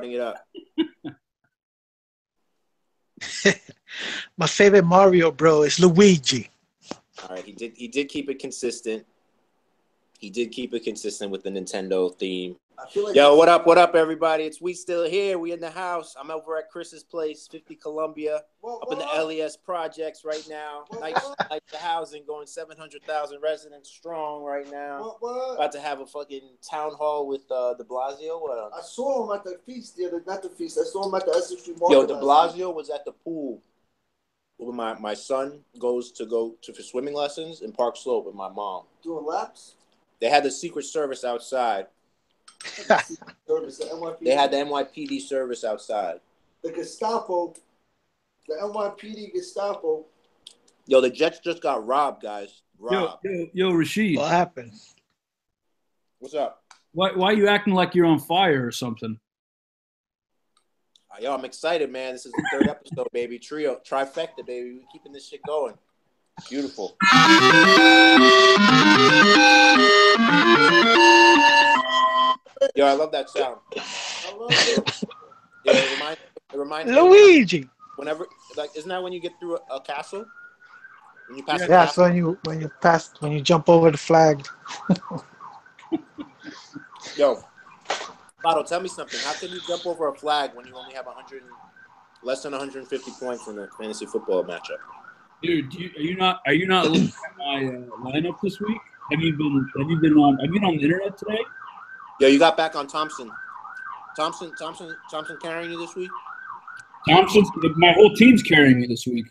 starting it up. My favorite Mario bro is Luigi. All right, he did keep it consistent. He did keep it consistent with the Nintendo theme. Yo, what up, everybody? It's We Still Here. We in the house. I'm over at Chris's place, 50 Columbia, up in the LES projects right now. Nice the housing, going 700,000 residents strong right now. About to have a fucking town hall with De Blasio. What else? I saw him at the feast the other, not the feast. I saw him at the Essex Street Market. Yo, De Blasio was at the pool. My son goes for swimming lessons in Park Slope with my mom. Doing laps? They had the Secret Service outside. They had the NYPD service outside. The Gestapo, the NYPD Gestapo. Yo, the Jets just got robbed, guys. Robbed. Yo, Rashid. What happened? What's up? Why are you acting like you're on fire or something? Yo, I'm excited, man. This is the third episode, baby. Trio, trifecta, baby. We're keeping this shit going. Beautiful. Yo, I love that sound. I love it. Yo, it reminds Luigi. Me whenever, like, isn't that when you get through a castle? When you pass Yeah, that's when you jump over the flag. Yo, Otto, tell me something. How can you jump over a flag when you only have less than 150 points in a fantasy football matchup? Dude, are you not looking at my lineup this week? Have you been on the internet today? Yo, you got back on Thompson. Thompson carrying you this week? My whole team's carrying me this week.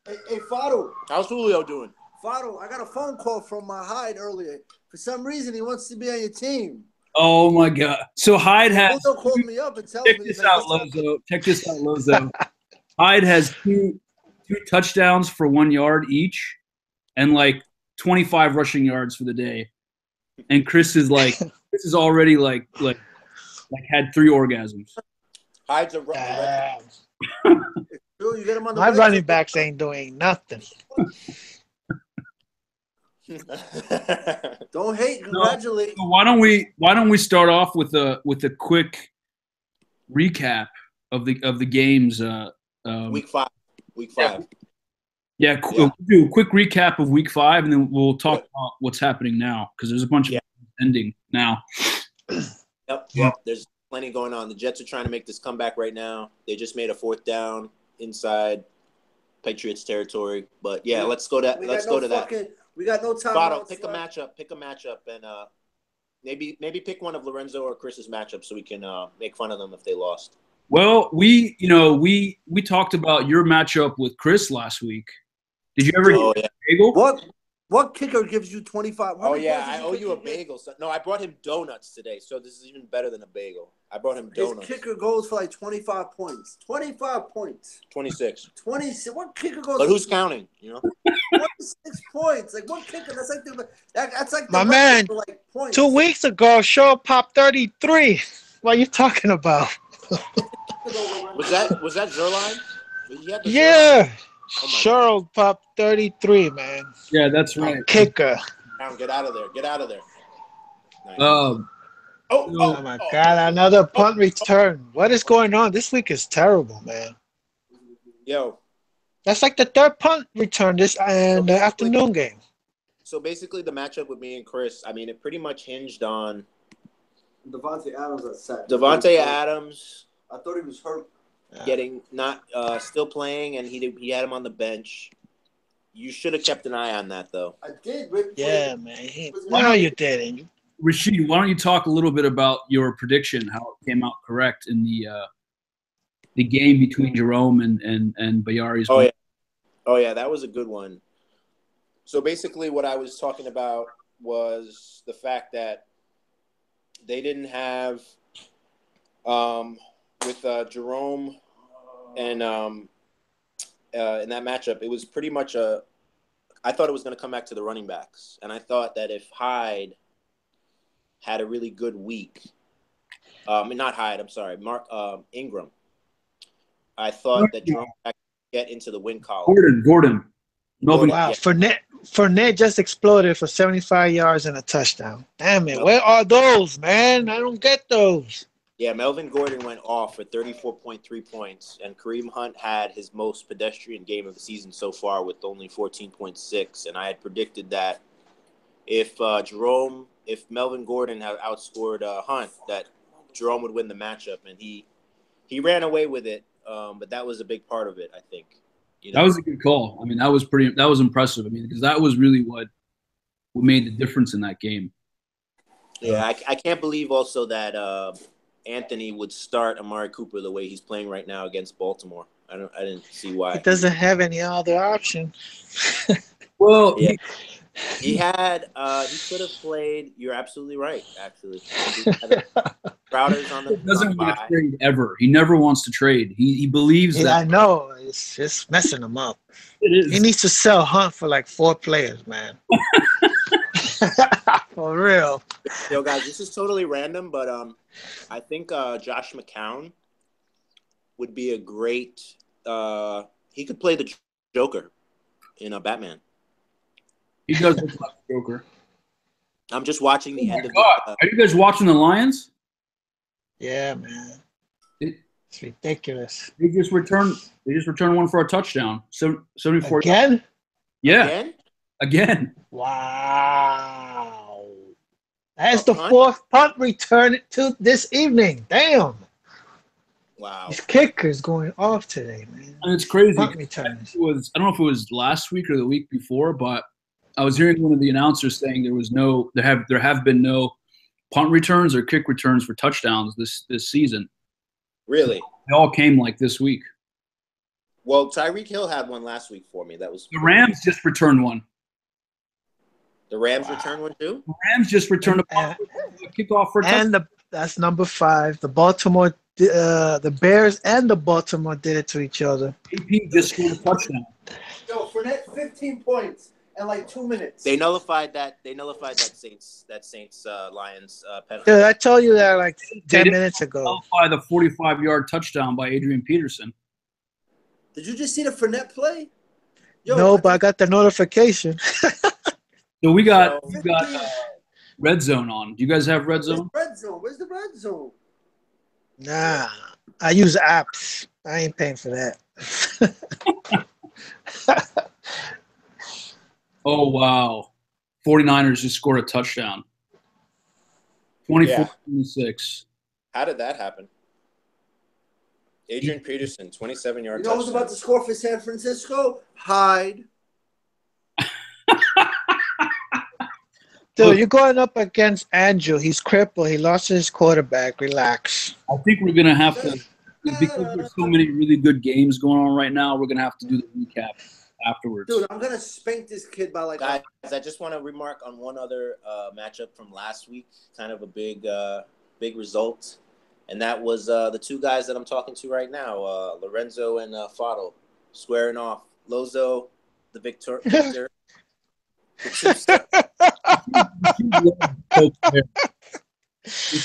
Hey, Fado. How's Julio doing? Fado, I got a phone call from Hyde earlier. For some reason, he wants to be on your team. Oh my God! So Hyde has. Julio called me up and tells check me. This out, Lozo. Check this out, Lozo. Hyde has two touchdowns for 1 yard each, and like 25 rushing yards for the day. And Chris is already like had 3 orgasms. Hyde's a you get him on the My running backs ain't doing nothing. Don't hate, congratulate. So why don't we start off with a quick recap of the games? Week 5. Yeah, we'll do a quick recap of week 5, and then we'll talk about what's happening now because there's a bunch of ending now. Yep. There's plenty going on. The Jets are trying to make this comeback right now. They just made a 4th down inside Patriots territory. But yeah, let's go to that. We got no time. Fado, pick a matchup, and maybe pick one of Lorenzo or Chris's matchups so we can make fun of them if they lost. Well, we talked about your matchup with Chris last week. Did you ever get a bagel? What kicker gives you 25? Oh yeah, I owe you a bagel. No, I brought him donuts today, so this is even better than a bagel. I brought him donuts. His kicker goes for like 25 points. 25 points. 26. 26. What kicker goes? But who's counting? 26 points. Like what kicker? That's like my man. For, like, points. 2 weeks ago, Shaw popped 33. What are you talking about? Was that Zerline? Yeah. Cheryl popped 33, man. Yeah, that's right. Kicker. Get out of there. Nice. Oh my God! Another punt return. What is going on? This week is terrible, man. Yo, that's like the 3rd punt return this and the afternoon game. So basically, the matchup with me and Chris, I mean, it pretty much hinged on Devontae Adams at sack. Devontae Adams. I thought he was hurt. Getting not still playing, and he had him on the bench. You should have kept an eye on that, though. I did. Yeah, man. No, you didn't. Rashid, why don't you talk a little bit about your prediction, how it came out correct in the game between Jerome and Bayari's? Oh yeah, that was a good one. So basically, what I was talking about was the fact that they didn't have with Jerome and in that matchup, it was pretty much I thought it was going to come back to the running backs, and I thought that if Hyde had a really good week, not Hyde, I'm sorry, Ingram, I thought that Jerome could get into the win column. Gordon. Wow, yeah. Fournette just exploded for 75 yards and a touchdown. Damn it, where are those, man? I don't get those. Yeah, Melvin Gordon went off for 34.3 points, and Kareem Hunt had his most pedestrian game of the season so far with only 14.6. And I had predicted that if Melvin Gordon had outscored Hunt, that Jerome would win the matchup, and he ran away with it. But that was a big part of it, I think. That was a good call. I mean, that was impressive. I mean, because that was really what made the difference in that game. Yeah, I can't believe also that Anthony would start Amari Cooper the way he's playing right now against Baltimore. I didn't see why. He doesn't have any other option. Well, yeah. He could have played. You're absolutely right. Actually, Crowder's on the. He doesn't want to trade ever. He never wants to trade. He believes that. I know. It's just messing him up. It is. He needs to sell Hunt for like 4 players, man. For real. Yo, guys, this is totally random, but I think Josh McCown would be a great. He could play the Joker in a Batman. He does look like the Joker. I'm just watching the end of. Are you guys watching the Lions? Yeah, man. It's ridiculous. They just returned one for a touchdown. 74 Again? Yeah. Again. Wow. That's the 4th punt return to this evening. Damn. Wow. These kickers going off today, man. And it's crazy. Punt returns. I don't know if it was last week or the week before, but I was hearing one of the announcers saying there have been no punt returns or kick returns for touchdowns this season. Really? They all came like this week. Well, Tyreek Hill had one last week for me. That was the Rams just returned one. The Rams returned one too? The Rams just returned a kickoff for a touchdown. And that's number 5. The Baltimore, the Bears and the Baltimore did it to each other. AP just scored a touchdown. Yo, Fournette, 15 points in like 2 minutes. They nullified that. They nullified that Saints Lions penalty. Dude, I told you that like 10 minutes ago. Nullify the 45-yard touchdown by Adrian Peterson. Did you just see the Fournette play? Yo, No, but I got the notification. So we got Red Zone on. Do you guys have Red Zone? Red Zone. Where's the Red Zone? Nah, I use apps. I ain't paying for that. Oh, wow. 49ers just scored a touchdown. 24-26. How did that happen? Adrian Peterson, 27-yard touchdown. You know who's about to score for San Francisco? Hyde. Dude, you're going up against Andrew. He's crippled. He lost his quarterback. Relax. I think we're going to have to, because there's so many really good games going on right now, we're going to have to do the recap afterwards. Dude, I'm going to spank this kid by like... Guys, I just want to remark on one other matchup from last week, kind of a big result, and that was the two guys that I'm talking to right now, Lorenzo and Fado, squaring off. Lozo, the victor.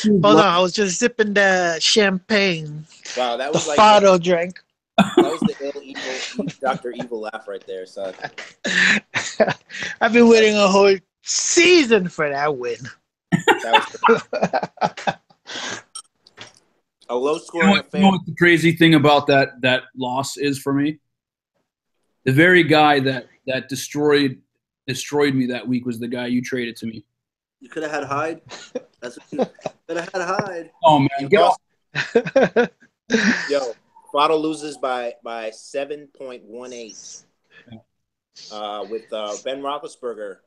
Hold on, I was just sipping the champagne. Wow, that was the like Fado drink. That was the evil Dr. Evil laugh right there, son. I've been waiting a whole season for that win. That was a low scoring affair. You know what the crazy thing about that loss is for me? The very guy that destroyed me that week was the guy you traded to me. You could have had Hyde. That's what you could have had Hyde. Oh man, get off. Yo, Fado loses by 7.18. With Ben Roethlisberger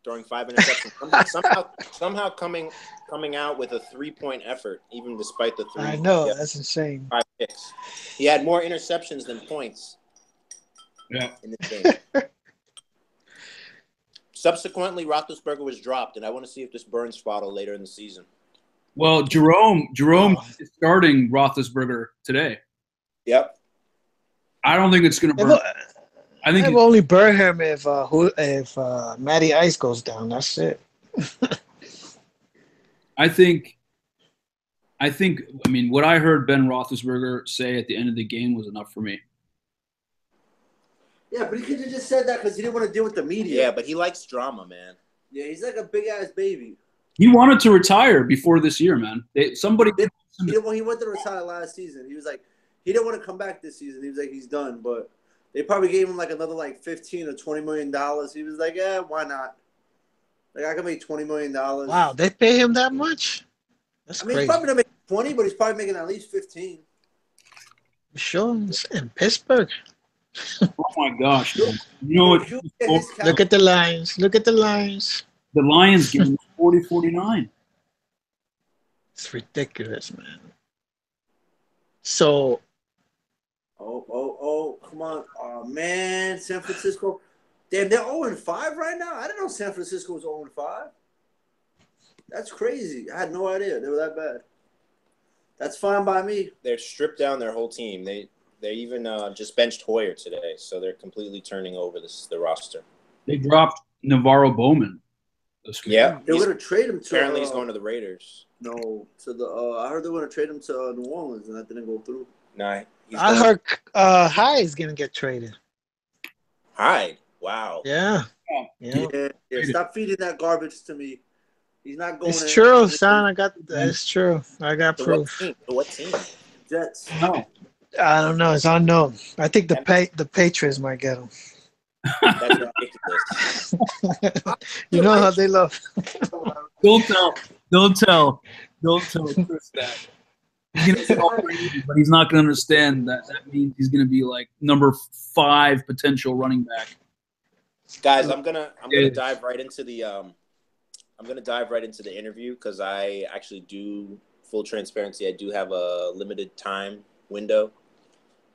throwing 5 interceptions. somehow coming out with a 3-point effort, even despite the 3. I know, that's insane. 5 picks. He had more interceptions than points. Yeah. In this game. Subsequently, Roethlisberger was dropped, and I want to see if this burns Fado later in the season. Well, Jerome is starting Roethlisberger today. Yep. I don't think it's going to burn. I think it will only burn him if Matty Ice goes down. That's it. I mean, what I heard Ben Roethlisberger say at the end of the game was enough for me. Yeah, but he could have just said that because he didn't want to deal with the media. Yeah, but he likes drama, man. Yeah, he's like a big-ass baby. He wanted to retire before this year, man. Somebody He went to retire last season. He was like, he didn't want to come back this season. He was like, he's done. But they probably gave him like another like $15 or $20 million. He was like, yeah, why not? Like I can make $20 million. Wow, they pay him that much? That's crazy. He's probably gonna make 20, but he's probably making at least 15. Sure, it's in Pittsburgh. Oh my gosh! You know what? Look at the Lions. Look at the Lions. The Lions getting 40-49. It's ridiculous, man. So. Oh! Come on! Oh man, San Francisco. Damn, they're 0-5 right now. I didn't know San Francisco was 0-5. That's crazy. I had no idea they were that bad. That's fine by me. They're stripped down their whole team. They even just benched Hoyer today, so they're completely turning over the roster. They dropped Navarro Bowman. Yeah, they were going to trade him to. Apparently, he's going to the Raiders. No, to the. I heard they were going to trade him to New Orleans, and that didn't go through. Nah, I heard Hyde is going to get traded. Hyde. Wow. Yeah. Stop feeding that garbage to me. He's not going. It's true, son. It's true. I got proof. What team? Jets. No. I don't know. It's unknown. I think the Patriots might get him. That's ridiculous. You know how they love. Don't tell Chris that. He's gonna but he's not going to understand that. That means he's going to be like number 5 potential running back. Guys, I'm gonna dive right into the interview because I actually do, full transparency, I do have a limited time window.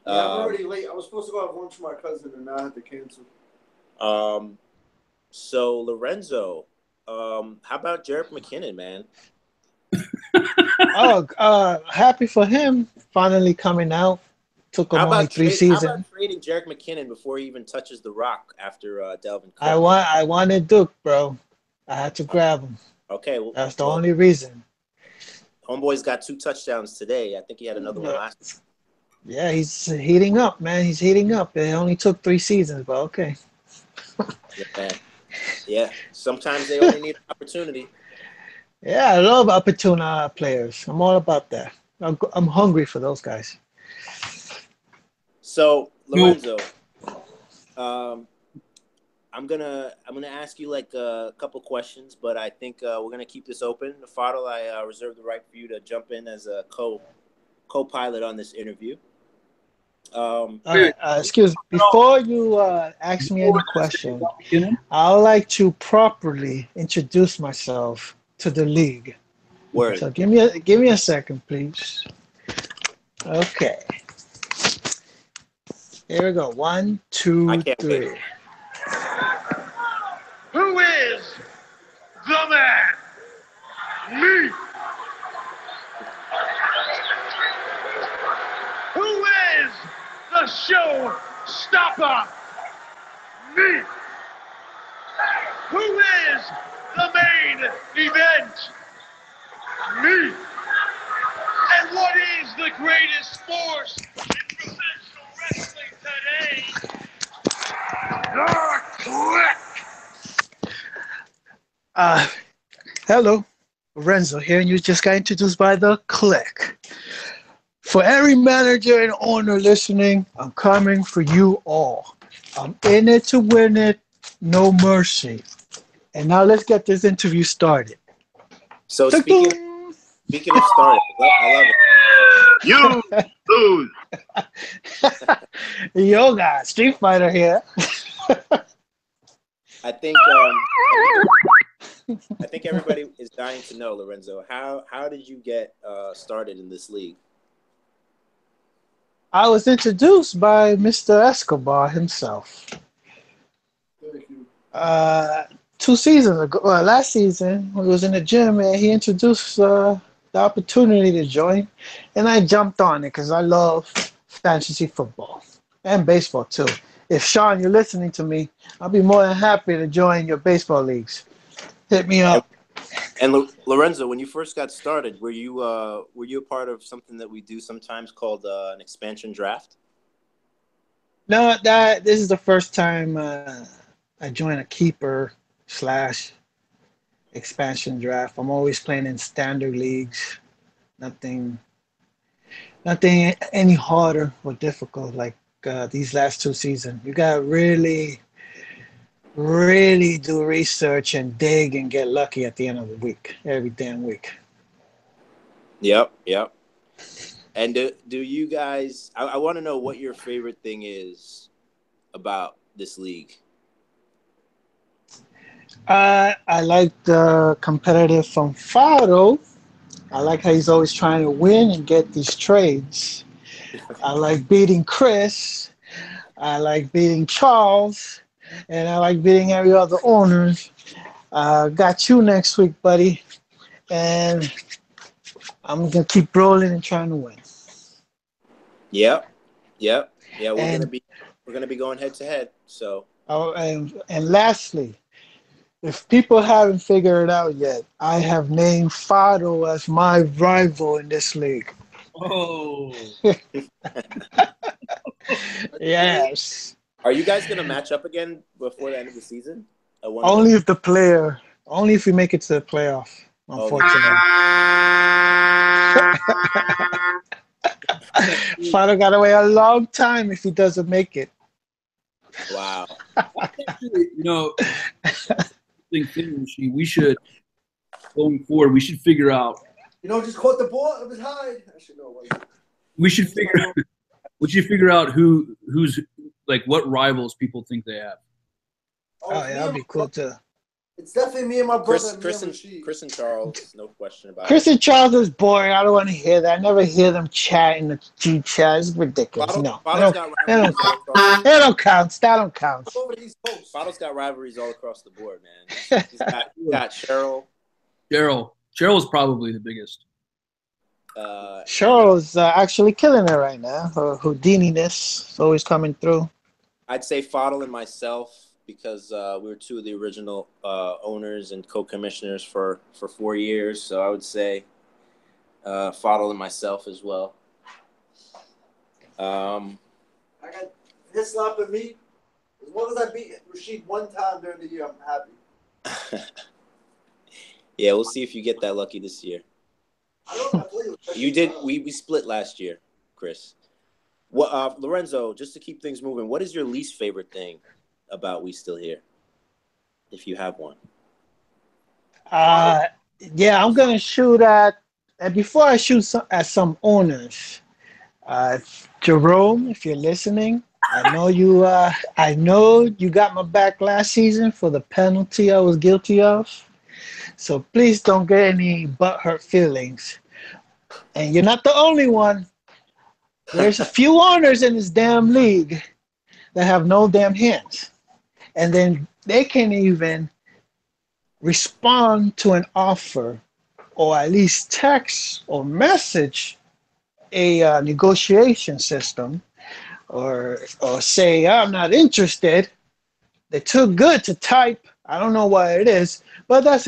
Yeah, I'm already late. I was supposed to go have lunch with my cousin, and now I have to cancel. So Lorenzo, how about Jerick McKinnon, man? Happy for him finally coming out. Took him only 3 seasons. How about trading Jerick McKinnon before he even touches the rock after Delvin Cook? I wanted Duke, bro. I had to grab him. Okay, that's the only reason. Homeboy's got 2 touchdowns today. I think he had another one last. Yeah, he's heating up, man. He's heating up. It only took 3 seasons, but okay. Yeah, man. Yeah, sometimes they only need an opportunity. Yeah, I love opportune players. I'm all about that. I'm hungry for those guys. So Lorenzo, I'm gonna ask you like a couple questions, but I think we're gonna keep this open. Fadil, I reserve the right for you to jump in as a co-pilot on this interview. All right, excuse me. Before you ask me any question, I would like to properly introduce myself to the league. Word. So give me a second, please. Okay. Here we go. 1, 2, 3. Wait. Who is the man? Me. Who is the show stopper? Me. Who is the main event? Me. And what is the greatest force in professional wrestling today? The Click. Hello, Lorenzo here, and you just got introduced by the Click. For every manager and owner listening, I'm coming for you all. I'm in it to win it, no mercy. And now let's get this interview started. So speaking of started, I love it. You lose. Yoga, Street Fighter here. I think everybody is dying to know, Lorenzo. How did you get started in this league? I was introduced by Mr. Escobar himself. Thank you. 2 seasons ago, last season, we was in the gym and he introduced the opportunity to join, and I jumped on it because I love fantasy football and baseball too. If Sean, you're listening to me, I'll be more than happy to join your baseball leagues. Hit me up. And Lorenzo, when you first got started, were you a part of something that we do sometimes called an expansion draft? No, this is the first time I joined a keeper / expansion draft. I'm always playing in standard leagues, nothing nothing any harder or difficult like these last 2 seasons. You gotta really, really do research and dig and get lucky at the end of the week, every damn week. Yep, yep. And do you guys? I want to know what your favorite thing is about this league. I like the competitive from Faro. I like how he's always trying to win and get these trades. I like beating Chris. I like beating Charles. And I like beating every other owners. Got you next week, buddy. And I'm going to keep rolling and trying to win. Yep, yep, yeah. And we're gonna be going head to head. So. and lastly, if people haven't figured it out yet, I have named Fado as my rival in this league. Oh. Yes. Are you guys gonna match up again before the end of the season? Only if we make it to the playoff, unfortunately. Fado got away a long time if he doesn't make it. Wow. We should, going forward, we should figure out. Just caught the ball. It was high. I should know. We should figure out who's like what rivals people think they have. Oh yeah, that'd be cool too. It's definitely me and my brother. Chris and Charles, no question about it. Chris and Charles is boring. I don't want to hear that. I never hear them chat in the G chat. It's ridiculous. No, that don't count. That don't count. Bottle's got rivalries all across the board, man. He's got Cheryl. Cheryl's probably the biggest. Cheryl's actually killing it right now. Her Houdini-ness is always coming through. I'd say Fadl and myself, because we were two of the original owners and co-commissioners for 4 years. So I would say Fadl and myself as well. I got his slap and me. As long as I beat Rashid one time during the year, I'm happy. Yeah, we'll see if you get that lucky this year. You did. We split last year, Chris. What, Lorenzo? Just to keep things moving, what is your least favorite thing about We Still Here, if you have one? Yeah, I'm gonna shoot at. And before I shoot at some owners, Jerome, if you're listening, I know you. I know you got my back last season for the penalty I was guilty of. So please don't get any butthurt feelings. And you're not the only one. There's a few owners in this damn league that have no damn hands. And then they can't even respond to an offer or at least text or message a negotiation system or say, I'm not interested. They're too good to type. I don't know what it is, but that's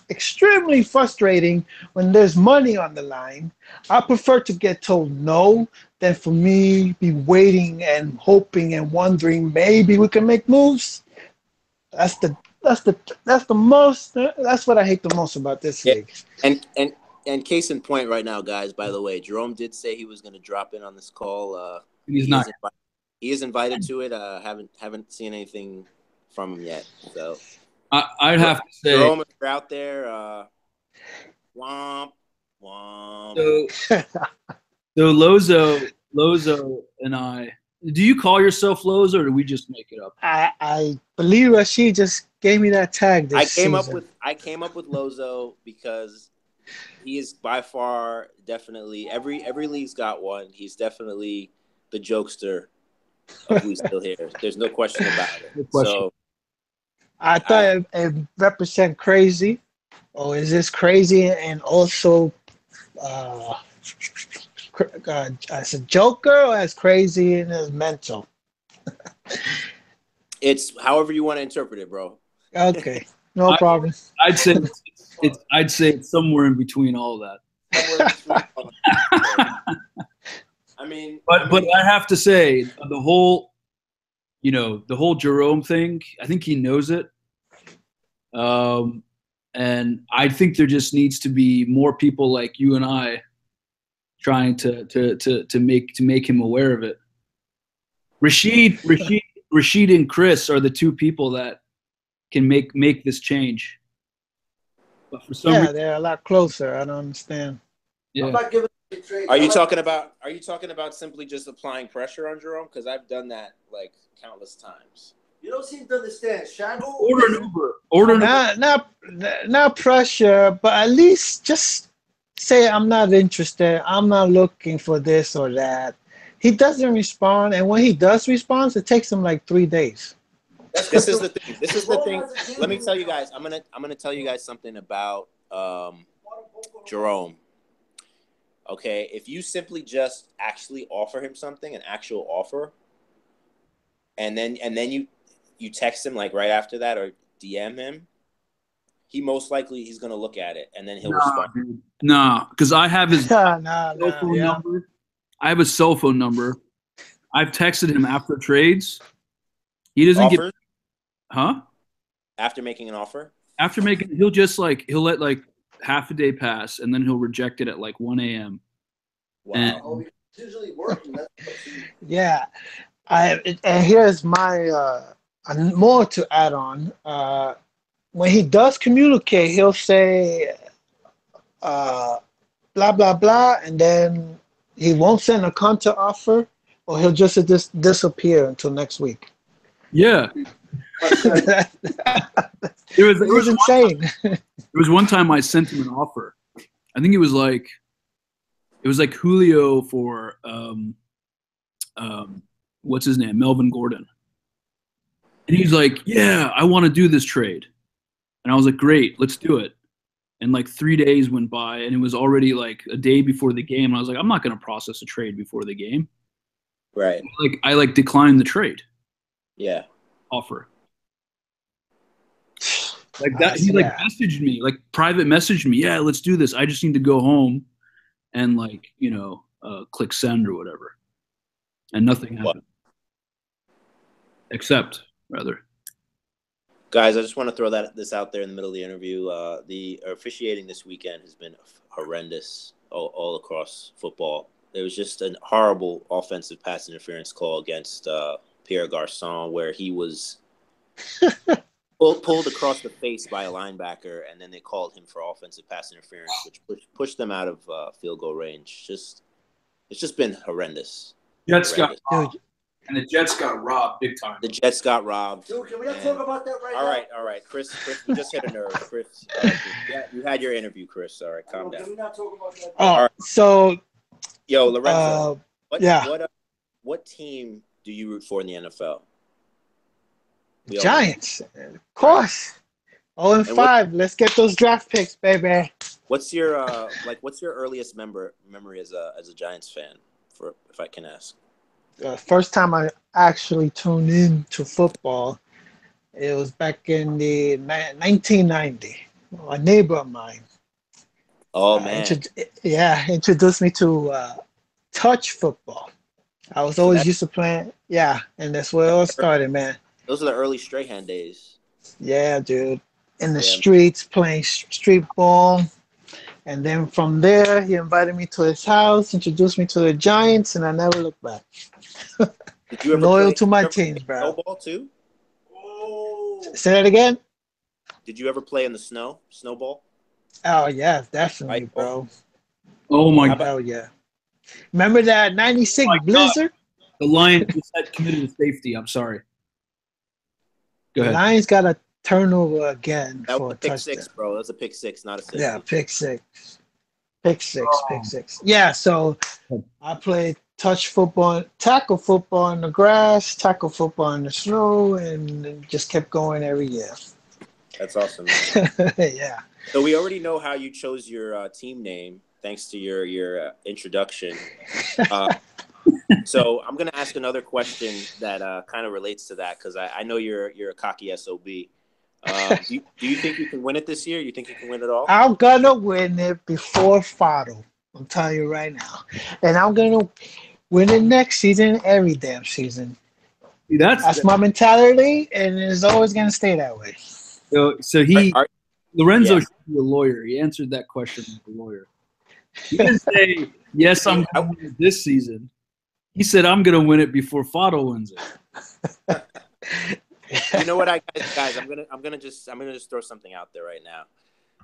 extremely frustrating when there's money on the line. I prefer to get told no than for me be waiting and hoping and wondering maybe we can make moves. That's what I hate the most about this league. And case in point right now, guys, by the way, Jerome did say he was going to drop in on this call. He's not. He is invited to it. Haven't seen anything from him yet. So I'd have to say, Jerome, if you're out there, womp womp. So Lozo and I. Do you call yourself Lozo, or do we just make it up? I believe Rashid just gave me that tag. I came up with Lozo because he is by far definitely every league's got one. He's definitely the jokester of We Still Here. There's no question about it. So I thought it represent crazy, or is this crazy and also as a joker or as crazy and as mental? It's however you want to interpret it, bro. Okay, no problem. I'd say it's somewhere in between all of that. I mean, but I have to say the whole Jerome thing. I think he knows it, and I think there just needs to be more people like you and I trying to make him aware of it. Rashid, and Chris are the two people that can make this change. But for some reason, they're a lot closer. I don't understand. yeah. I'm not giving any trades. Are you talking about simply just applying pressure on Jerome? Because I've done that like countless times. You don't seem to understand. Shadow. Order an Uber. Not pressure, but at least just say I'm not interested. I'm not looking for this or that. He doesn't respond, and when he does respond, it takes him like 3 days. This is the thing. Let me tell you guys. I'm gonna tell you guys something about Jerome. Okay, if you simply just actually offer him something, an actual offer, and then you text him like right after that or DM him, he's gonna look at it and then he'll respond. Dude. Nah, because I have his cell phone number. I have a cell phone number. I've texted him after trades. He doesn't get, After making an offer? After making, he'll let like half a day pass and then he'll reject it at like 1 a.m. Wow. It's usually working. Yeah. And here's my more to add on. When he does communicate, he'll say blah blah blah, and then he won't send a counter offer, or he'll just disappear until next week. Yeah. it was insane. There was one time I sent him an offer. I think it was like Julio for what's his name? Melvin Gordon. And he's like, yeah, I want to do this trade. And I was like, great, let's do it. And like 3 days went by and it was already like a day before the game. And I was like, I'm not going to process a trade before the game. Right. I declined the trade. Yeah. Offer. Like that, he messaged me, like private messaged me. Yeah, let's do this. I just need to go home and click send or whatever. And nothing happened. Except, rather. Guys, I just want to throw this out there in the middle of the interview. The officiating this weekend has been horrendous all across football. There was just a horrible offensive pass interference call against Pierre Garçon, where he was pulled across the face by a linebacker, and then they called him for offensive pass interference, which pushed them out of field goal range. It's just been horrendous. And the Jets got robbed big time. The Jets got robbed. Dude, can we not talk about that right now? All right. Chris, we just hit a nerve. Chris, you had your interview, Chris. All right, calm down. Can we not talk about that? All right. So, yo, Lorenzo, what team do you root for in the NFL? Giants, of course. 0-5. Let's get those draft picks, baby. What's your earliest memory as a Giants fan, if I can ask? First time I actually tuned in to football, it was back in the 1990. A neighbor of mine. Oh man! Introduced me to touch football. I was always used to playing. Yeah, and that's where it all started, man. Those are the early Strahan days. Yeah, dude. In the streets, playing street ball. And then from there, he invited me to his house, introduced me to the Giants, and I never looked back. Did you ever loyal to my teams, bro? Snowball too? Oh. Say that again? Did you ever play in the snowball? Oh, yeah, definitely, bro. Oh, my God. Hell yeah. Remember that 96 blizzard? The Lions had committed a safety. I'm sorry. Go ahead. The Lions got a turnover again that for was a pick touchdown. 6, bro. That's a pick 6, not a safety. Yeah, pick six. Pick six. Yeah, so I played touch football, tackle football in the grass, tackle football in the snow, and just kept going every year. That's awesome, man. Yeah. So we already know how you chose your team name, thanks to your introduction. So I'm going to ask another question that kind of relates to that, because I know you're a cocky SOB. Do you think you can win it this year? You think you can win it all? I'm going to win it before Fado. I'm telling you right now. And I'm going to win it next season, every damn season. That's my mentality, and it's always going to stay that way. So Lorenzo should be a lawyer. He answered that question as a lawyer. He didn't say, yes, I'm going to win it this season. He said, I'm going to win it before Fado wins it. You know what, guys? I'm gonna just throw something out there right now.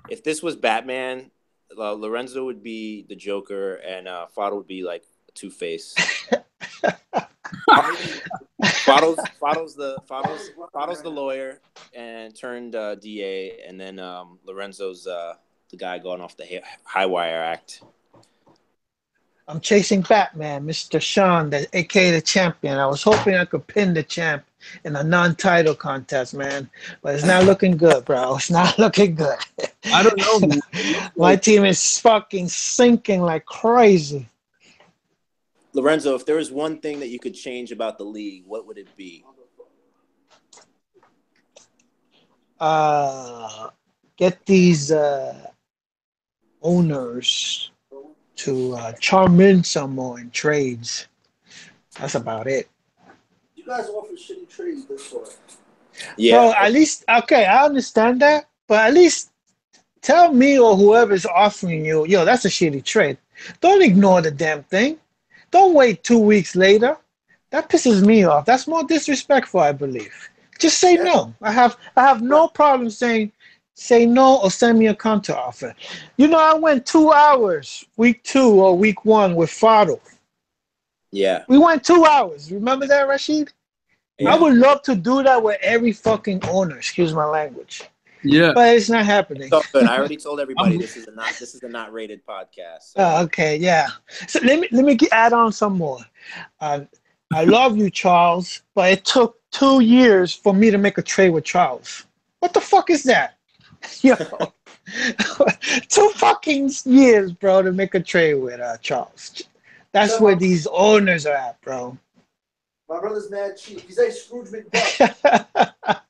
If this was Batman, Lorenzo would be the Joker, and Fado would be like Two-Face. Fado's the lawyer and turned DA, and then Lorenzo's the guy going off the high wire act. I'm chasing Batman, Mr. Sean, aka the champion. I was hoping I could pin the champ in a non-title contest, man. But it's not looking good, bro. It's not looking good. I don't know, man. My team is fucking sinking like crazy. Lorenzo, if there was one thing that you could change about the league, what would it be? Get these owners to charm in some more in trades. That's about it. You guys offer shitty trades this far. Yeah. So at least, okay, I understand that, but at least tell me or whoever's offering you, yo, that's a shitty trade. Don't ignore the damn thing. Don't wait 2 weeks later. That pisses me off. That's more disrespectful, I believe. Just say no. I have no problem saying say no or send me a counter offer. You know, I went 2 hours week 2 or week 1 with Fado. Yeah. We went 2 hours. Remember that, Rashid? Yeah. I would love to do that with every fucking owner. Excuse my language. Yeah. But it's not happening. So good. I already told everybody this is a not rated podcast. So. Okay, yeah. So let me add on some more. I love you, Charles, but it took 2 years for me to make a trade with Charles. What the fuck is that? Yo, 2 fucking years, bro, to make a trade with Charles. That's where these owners are at, bro. My brother's mad cheap. He's like Scrooge McDuck.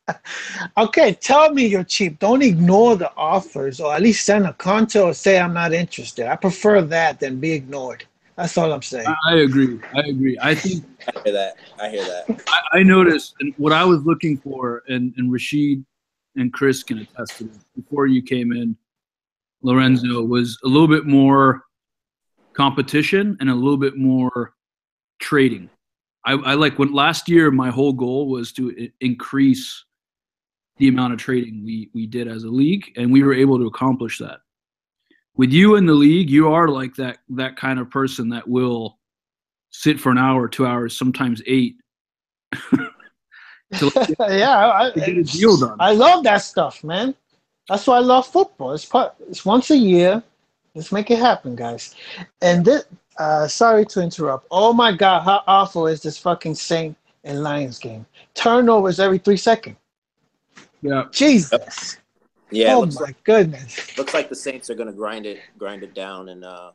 Okay, tell me you're cheap. Don't ignore the offers, or at least send a counter or say I'm not interested. I prefer that than be ignored. That's all I'm saying. I agree. I think I hear that. I noticed, and what I was looking for, and Rashid and Chris can attest to this, before you came in, Lorenzo, was a little bit more competition and a little bit more trading. I like when last year my whole goal was to increase the amount of trading we did as a league, and we were able to accomplish that. With you in the league, you are like that kind of person that will sit for an hour, 2 hours, sometimes 8. to get a deal done. I love that stuff, man. That's why I love football. It's once a year. Let's make it happen, guys. And this, sorry to interrupt. Oh my God, how awful is this fucking Saint and Lions game? Turnovers every 3 seconds. Yeah. Jesus. Yeah. Oh my goodness. Looks like the Saints are gonna grind it down. And how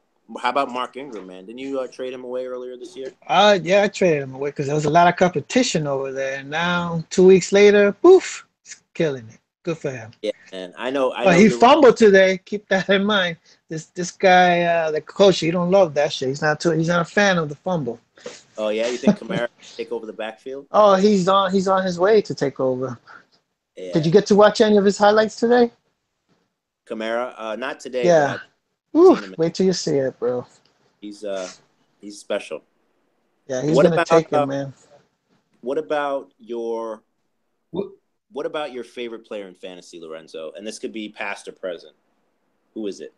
about Mark Ingram, man? Didn't you trade him away earlier this year? Yeah, I traded him away because there was a lot of competition over there. And now 2 weeks later, poof, he's killing it. Good for him. Yeah, and I know. But he fumbled today. Keep that in mind. This guy, the coach, he don't love that shit. He's not a fan of the fumble. Oh yeah, you think Kamara take over the backfield? Oh, he's on his way to take over. Yeah. Did you get to watch any of his highlights today? Kamara, not today. Yeah. Wait till you see it, bro. He's special. Yeah, he's gonna take it, man. What about your favorite player in fantasy, Lorenzo? And this could be past or present. Who is it?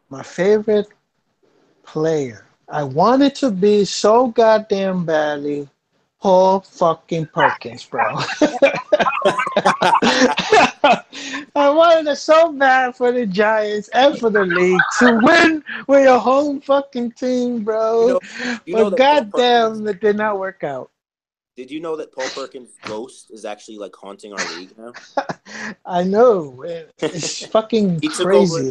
My favorite player. I wanted to be so goddamn badly Paul fucking Perkins, bro. I wanted it so bad for the Giants and for the league to win with your home fucking team, bro. But goddamn, it did not work out. Did you know that Paul Perkins' ghost is actually like haunting our league now? I know. It's fucking crazy.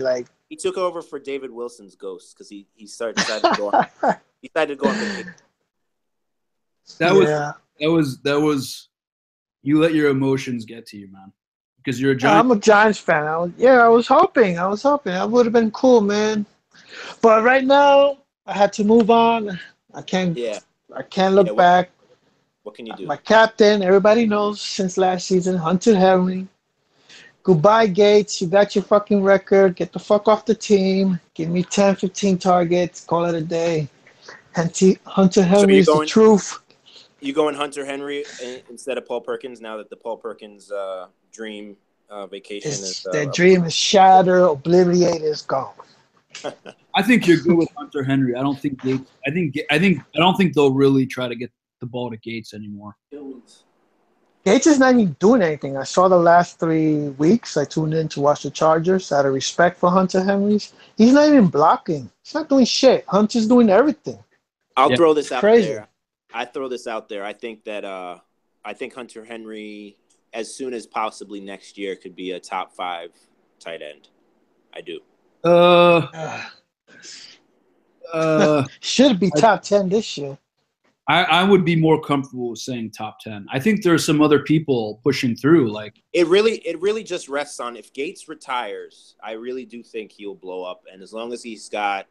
He took over for David Wilson's ghost because he decided to go on. He decided to go on vacation. That was you let your emotions get to you, man. Because you're a Giants. I'm a Giants fan. I was hoping. That would have been cool, man. But right now, I had to move on. I can't look back. What can you do? My captain, everybody knows since last season, Hunter Henry. Goodbye, Gates. You got your fucking record. Get the fuck off the team. Give me 10, 15 targets. Call it a day. Hunter So Henry is the truth. You going Hunter Henry instead of Paul Perkins now that the Paul Perkins dream vacation is their dream is shattered, obliterated, is gone. I think you're good with Hunter Henry. I don't think Gates. I don't think they'll really try to get the ball to Gates anymore. Gates is not even doing anything. I saw the last 3 weeks. I tuned in to watch the Chargers out of respect for Hunter Henry's. He's not even blocking. He's not doing shit. Hunter's doing everything. I'll throw this out crazy. there. I throw this out there. I think that I think Hunter Henry, as soon as possibly next year, could be a top 5 tight end. I do. Should be top 10 this year. I would be more comfortable with saying top 10. I think there's some other people pushing through. Like it really just rests on if Gates retires. I really do think he'll blow up, and as long as he's got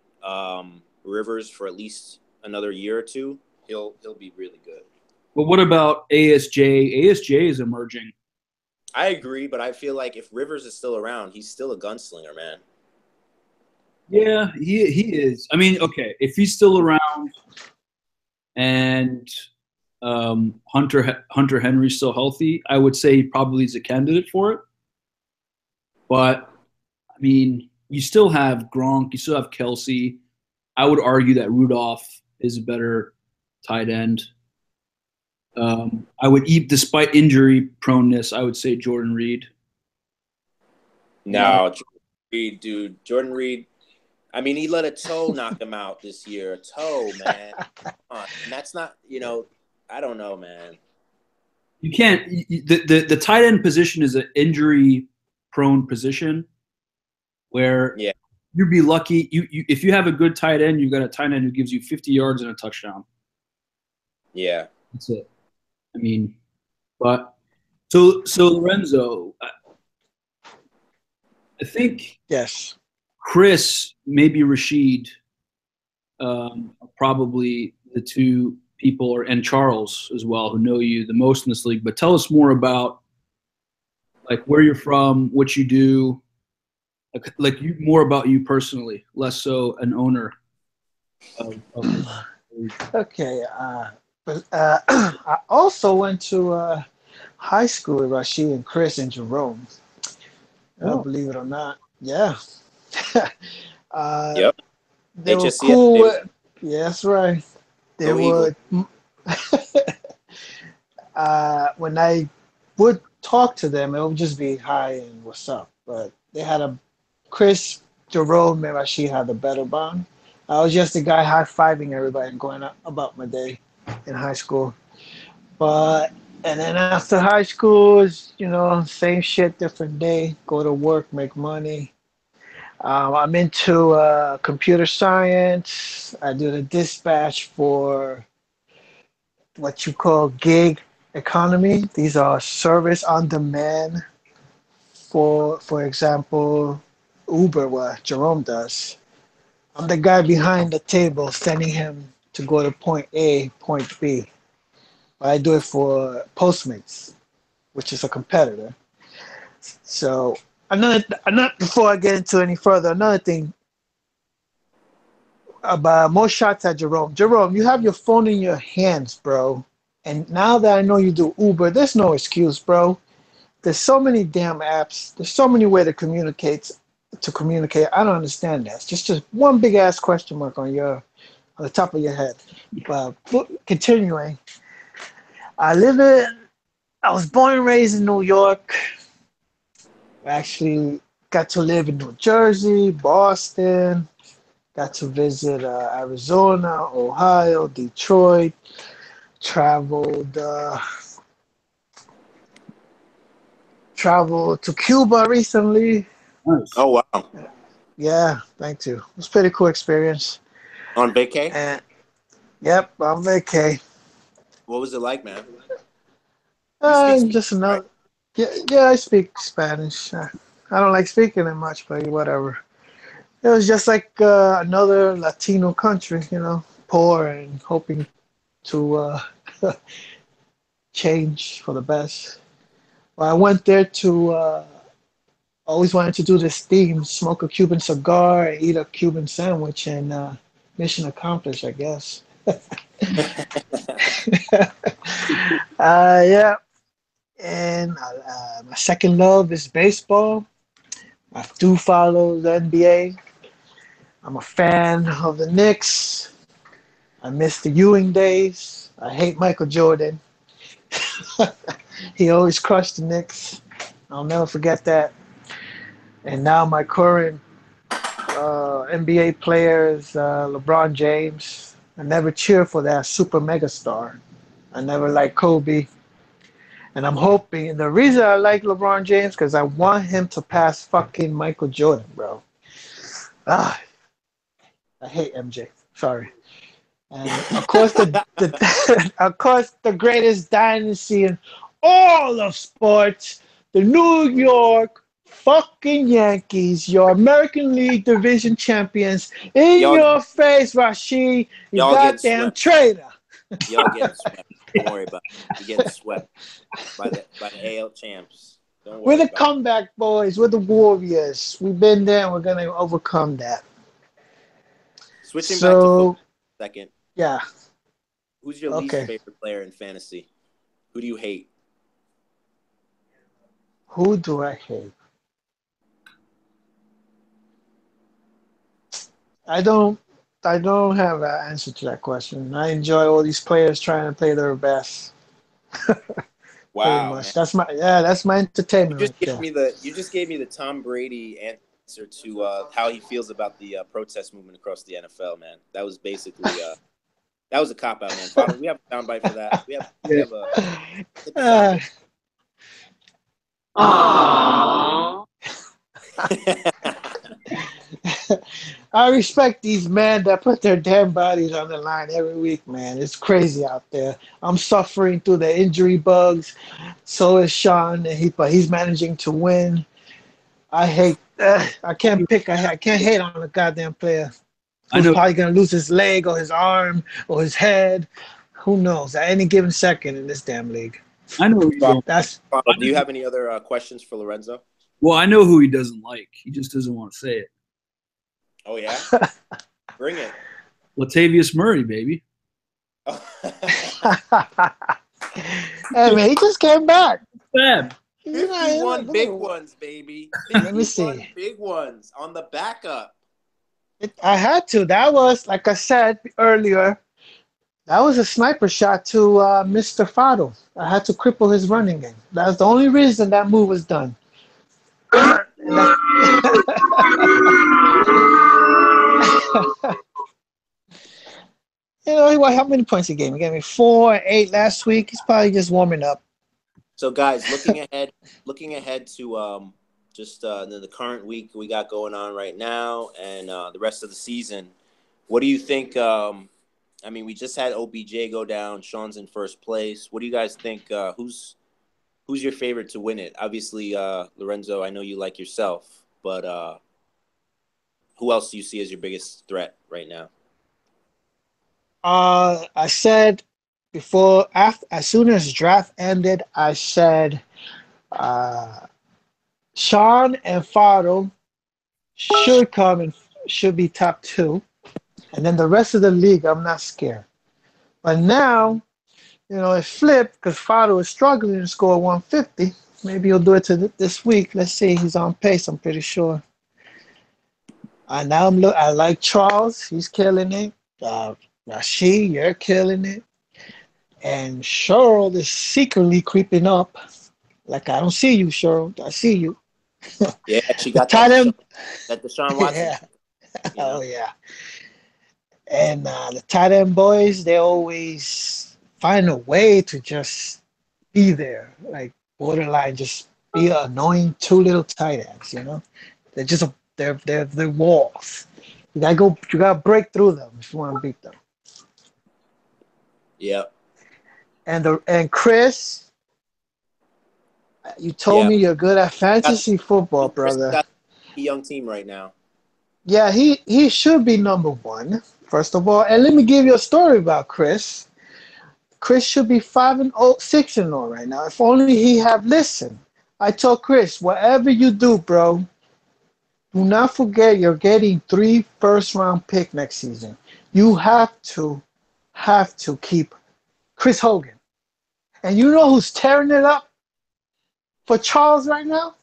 Rivers for at least another year or two, he'll be really good. But what about ASJ? ASJ is emerging. I agree, but I feel like if Rivers is still around, he's still a gunslinger, man. Yeah, he is. I mean, okay, if he's still around and Hunter Henry's still healthy, I would say he probably is a candidate for it. But I mean, you still have Gronk, you still have Kelsey. I would argue that Rudolph is a better tight end. I would despite injury proneness, I would say Jordan Reed. No, Jordan Reed, dude. Jordan Reed. I mean, he let a toe knock him out this year. A toe, man. Come on. And that's not, I don't know, man. You can't. The tight end position is an injury-prone position where you'd be lucky. If you have a good tight end, you've got a tight end who gives you 50 yards and a touchdown. Yeah. That's it. I mean, but so Lorenzo, I think yes, Chris, maybe Rashid, probably the two people, and Charles as well, who know you the most in this league. But tell us more about like where you're from, what you do, more about you personally, less so an owner. Okay. I also went to high school with Rashid and Chris and Jerome. Believe it or not. Yeah. Yep. They were cool. Yeah, that's right. They would. When I would talk to them, it would just be hi and what's up. But they had Chris, Jerome, and Rashid had a better bond. I was just the guy high-fiving everybody and going about my day in high school. And then after high school, same shit, different day. Go to work, make money. I'm into computer science. I do the dispatch for what you call gig economy. These are service on demand. For example, Uber, what Jerome does. I'm the guy behind the table sending him to go to point A, point B. I do it for Postmates, which is a competitor. So before I get into any further, another thing about more shots at Jerome. Jerome, you have your phone in your hands, bro. And now that I know you do Uber, there's no excuse, bro. There's so many damn apps. There's so many ways to communicate. I don't understand that. It's just one big ass question mark on the top of your head. But continuing, I was born and raised in New York. I actually got to live in New Jersey, Boston. Got to visit Arizona, Ohio, Detroit. Traveled to Cuba recently. Nice. Oh, wow. Yeah, thank you. It was a pretty cool experience. On vacay? Yep, on vacay. What was it like, man? Just another. Right? Yeah, I speak Spanish. I don't like speaking it much, but whatever. It was just like another Latino country, poor and hoping to change for the best. Well, I went there to always wanted to do this theme: smoke a Cuban cigar, and eat a Cuban sandwich, and mission accomplished, I guess. Yeah. And my second love is baseball. I do follow the NBA. I'm a fan of the Knicks. I miss the Ewing days. I hate Michael Jordan. He always crushed the Knicks. I'll never forget that. And now my current NBA player is LeBron James. I never cheer for that super mega star. I never liked Kobe. And I'm hoping, and the reason I like LeBron James, because I want him to pass fucking Michael Jordan, bro. Ah, I hate MJ. Sorry. And of course, of course, the greatest dynasty in all of sports, the New York fucking Yankees, your American League Division champions, in Y'all, your face, Rashid, you y'all getting goddamn swept. traitor. Y'all getting swept. Don't worry about it. You're getting swept by the AL champs. Don't We're worry the about comeback boys. We're the Warriors. We've been there, and we're gonna overcome that. it. Switching back to football for a second. Yeah. Who's your least Okay. favorite player in fantasy? Who do you hate? Who do I hate? I don't. I don't have an answer to that question. I enjoy all these players trying to play their best. Pretty Wow, man. much. That's my entertainment right there. You just gave me the Tom Brady answer to how he feels about the protest movement across the NFL, man. That was basically that was a cop out, man. Father, we have a soundbite for that. We have a Uh, I respect these men that put their damn bodies on the line every week, man. It's crazy out there. I'm suffering through the injury bugs. So is Sean, but he's managing to win. I hate. I can't pick. I can't hate on a goddamn player I who's know. probably gonna lose his leg or his arm or his head. Who knows? At any given second in this damn league. I know who you don't. That's Father, do you have any other questions for Lorenzo? Well, I know who he doesn't like. He just doesn't want to say it. Oh yeah, bring it. Latavius Murray, baby. Hey man, he just came back. Fab. 51 big ones, baby. Let me 51 see. big ones on the backup. I had to. That was, like I said earlier, that was a sniper shot to Mr. Fado. I had to cripple his running game. That's the only reason that move was done. You know, how many points he gave me? He gave me 4, 8 last week. He's probably just warming up. So, guys, looking ahead to just the current week we got going on right now, and the rest of the season. What do you think? I mean, we just had OBJ go down. Sean's in first place. What do you guys think? Who's your favorite to win it? Obviously, Lorenzo, I know you like yourself, but who else do you see as your biggest threat right now? I said before, as soon as draft ended, I said Sean and Fado should come and should be top 2. And then the rest of the league, I'm not scared. But now, you know, it flipped because Fado is struggling to score 150. Maybe he'll do it this week. Let's see. He's on pace, I'm pretty sure. I like Charles. He's killing it. Rashid, you're killing it. And Cheryl is secretly creeping up. Like, I don't see you, Cheryl. I see you. Yeah, she got that Deshaun Watson. Yeah. You know? Oh, yeah. And the tight end boys, they always find a way to just be there. Like, borderline, just be annoying 2 little tight ends, you know? They're just, they're walls. You gotta break through them if you want to beat them. Yeah. And Chris, you told me you're good at fantasy football, brother. Got a young team right now. Yeah, he should be number 1, first of all. And let me give you a story about Chris. Chris should be 5-0, 6-0 right now. If only he had listened. I told Chris, whatever you do, bro, do not forget you're getting 3 first-round pick next season. You have to keep Chris Hogan. And you know who's tearing it up for Charles right now?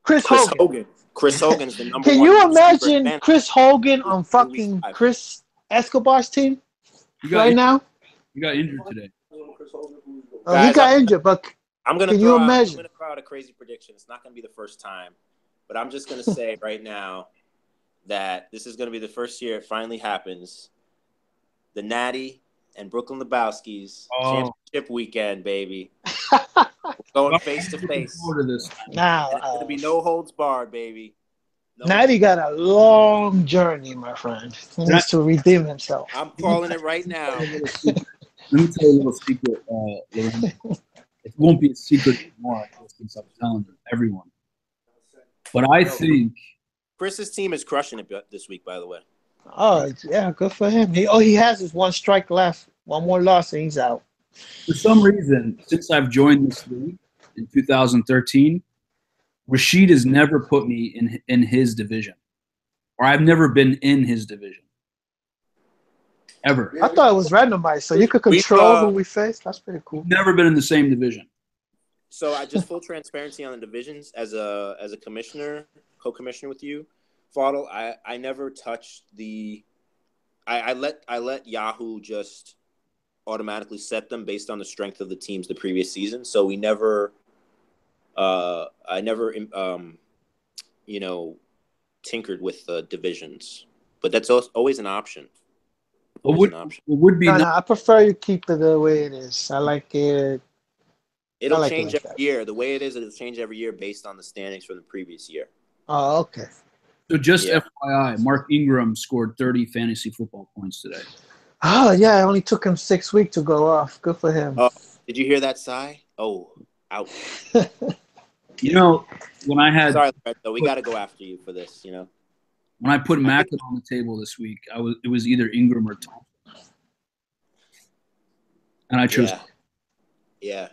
Chris Chris Hogan. Hogan. Chris Hogan's the number Can one you receiver in imagine fantasy Chris Hogan on through week fucking 5. Chris Escobar's team You got right injured, now? you got injured today. Oh, he Guys, got injured, but I'm gonna can you throw imagine? out a crazy prediction. It's not gonna be the first time, but I'm just gonna say right now that this is gonna be the first year it finally happens. The Natty and Brooklyn Lebowski's championship weekend, baby. We're going face to face. Forward to this. Now, And it's gonna be no holds barred, baby. No Natty got a long journey, my friend. He needs to redeem himself. I'm calling it right now. Let me tell you a little secret, Lorenzo. It won't be a secret anymore, I guess, since I'm telling everyone. But I think Chris's team is crushing it this week, by the way. Oh, yeah, good for him. He has his one strike left. One more loss and he's out. for some reason, since I've joined this league in 2013, Rashid has never put me in his division, or I've never been in his division ever. I thought it was randomized, so you could control who we face. That's pretty cool. Never been in the same division. So I just full transparency on the divisions as a commissioner, co-commissioner with you, Fadl. I never touched the. I let Yahoo just automatically set them based on the strength of the teams the previous season. So we never. I never tinkered with the divisions, but that's always an option. It would be. No, I prefer you keep it the way it is. I like it. It'll change every year. The way it is, it'll change every year based on the standings from the previous year. Oh, okay. So just FYI, Mark Ingram scored 30 fantasy football points today. Oh, yeah. It only took him 6 weeks to go off. Good for him. Oh, did you hear that sigh? Oh, ouch. You know, when I had... Sorry, Lorenzo, we got to go after you for this, you know. When I put Mackin on the table this week, it was either Ingram or Thompson. And I chose... Yeah.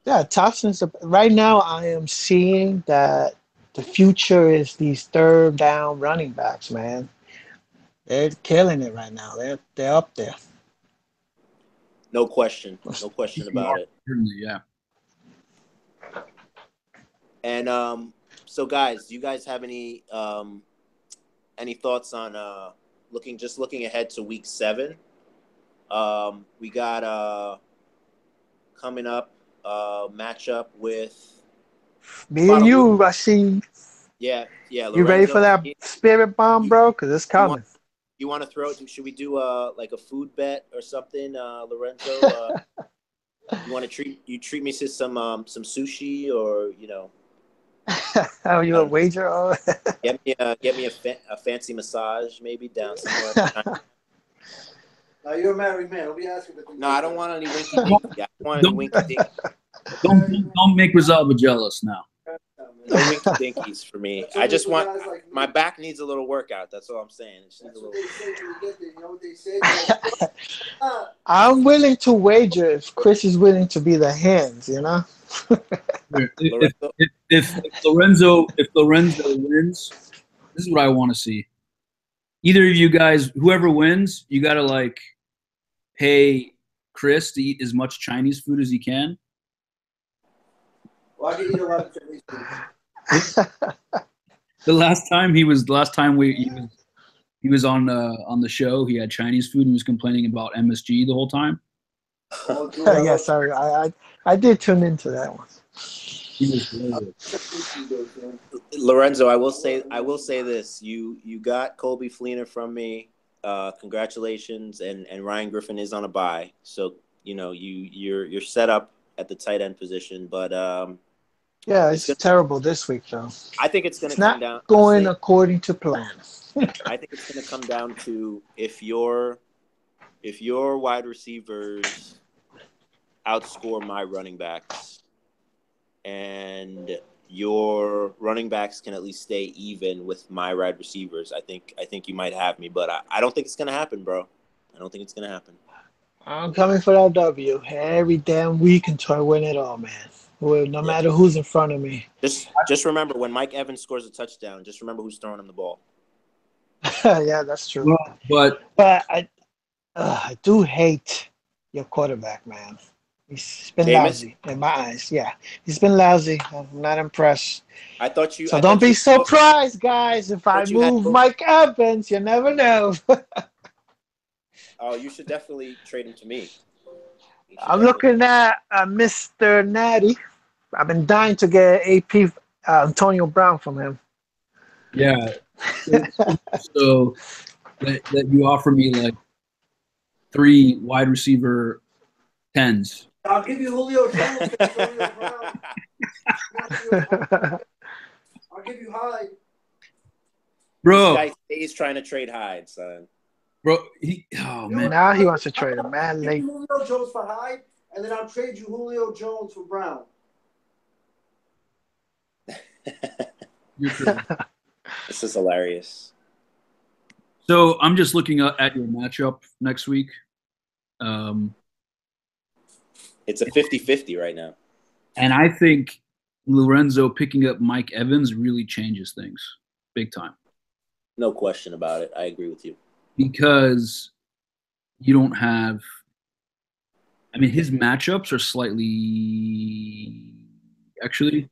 Yeah, Thompson's right now. I am seeing that the future is these third down running backs. Man, they're killing it right now. They're up there. No question about it. Yeah. And so, guys, do you guys have any thoughts on looking ahead to week 7? We got coming up. Matchup with me and you, Rashid. Yeah. Lorenzo, you ready for that spirit bomb, bro? Because it's coming. You want to throw it? Should we do like a food bet or something, Lorenzo? You want to treat me to some sushi, or Oh, you a wager? get me a fancy massage, maybe down somewhere. No, you're a married man. Don't be asking for things. No, I don't want any winky dinky. I don't want any winky dinky. Don't make Rosalba jealous now. No winky dinkies for me. I just want my back needs a little workout. That's all I'm saying. It needs a little... You know what they say? I'm willing to wager if Chris is willing to be the hands. If Lorenzo wins, this is what I want to see. Either of you guys, whoever wins, you got to pay Chris to eat as much Chinese food as he can. Well, I can eat a lot of Chinese food. The last time he was on the show, he had Chinese food and was complaining about MSG the whole time. Yeah, sorry, I did tune into that one. Lorenzo, I will say this: you got Colby Fleener from me. Congratulations, and Ryan Griffin is on a bye, so you're set up at the tight end position. But yeah, it's terrible this week, though. I think it's going to come down. Going according to plan. I think it's going to come down to if your wide receivers outscore my running backs, and your running backs can at least stay even with my wide receivers, I think you might have me, but I don't think it's gonna happen, bro. I don't think it's gonna happen. I'm coming for that W every damn week until I win it all, man. No matter who's in front of me. Just remember when Mike Evans scores a touchdown, just remember who's throwing him the ball. Yeah, that's true. But I do hate your quarterback, man. He's been Jameis? lousy in my eyes. Yeah, he's been lousy. I'm not impressed. I thought you. So I don't thought be you, surprised, guys, if I thought you had move both. Mike Evans. You never know. Oh, you should definitely trade him to me. I'm looking at Mr. Natty. I've been dying to get AP Antonio Brown from him. yeah, so that you offer me like 3 wide receiver 10s. I'll give you Julio Jones. Antonio Brown. I'll give you Hyde. Bro, This guy is trying to trade Hyde, son. bro, man. Now he wants to trade him, man. Give Late. you Julio Jones for Hyde, and then I'll trade you Julio Jones for Brown. You're crazy. This is hilarious. So I'm just looking at your matchup next week. It's a 50-50 right now. And I think Lorenzo picking up Mike Evans really changes things big time. No question about it. I agree with you. Because you don't have – I mean, his matchups are slightly – actually,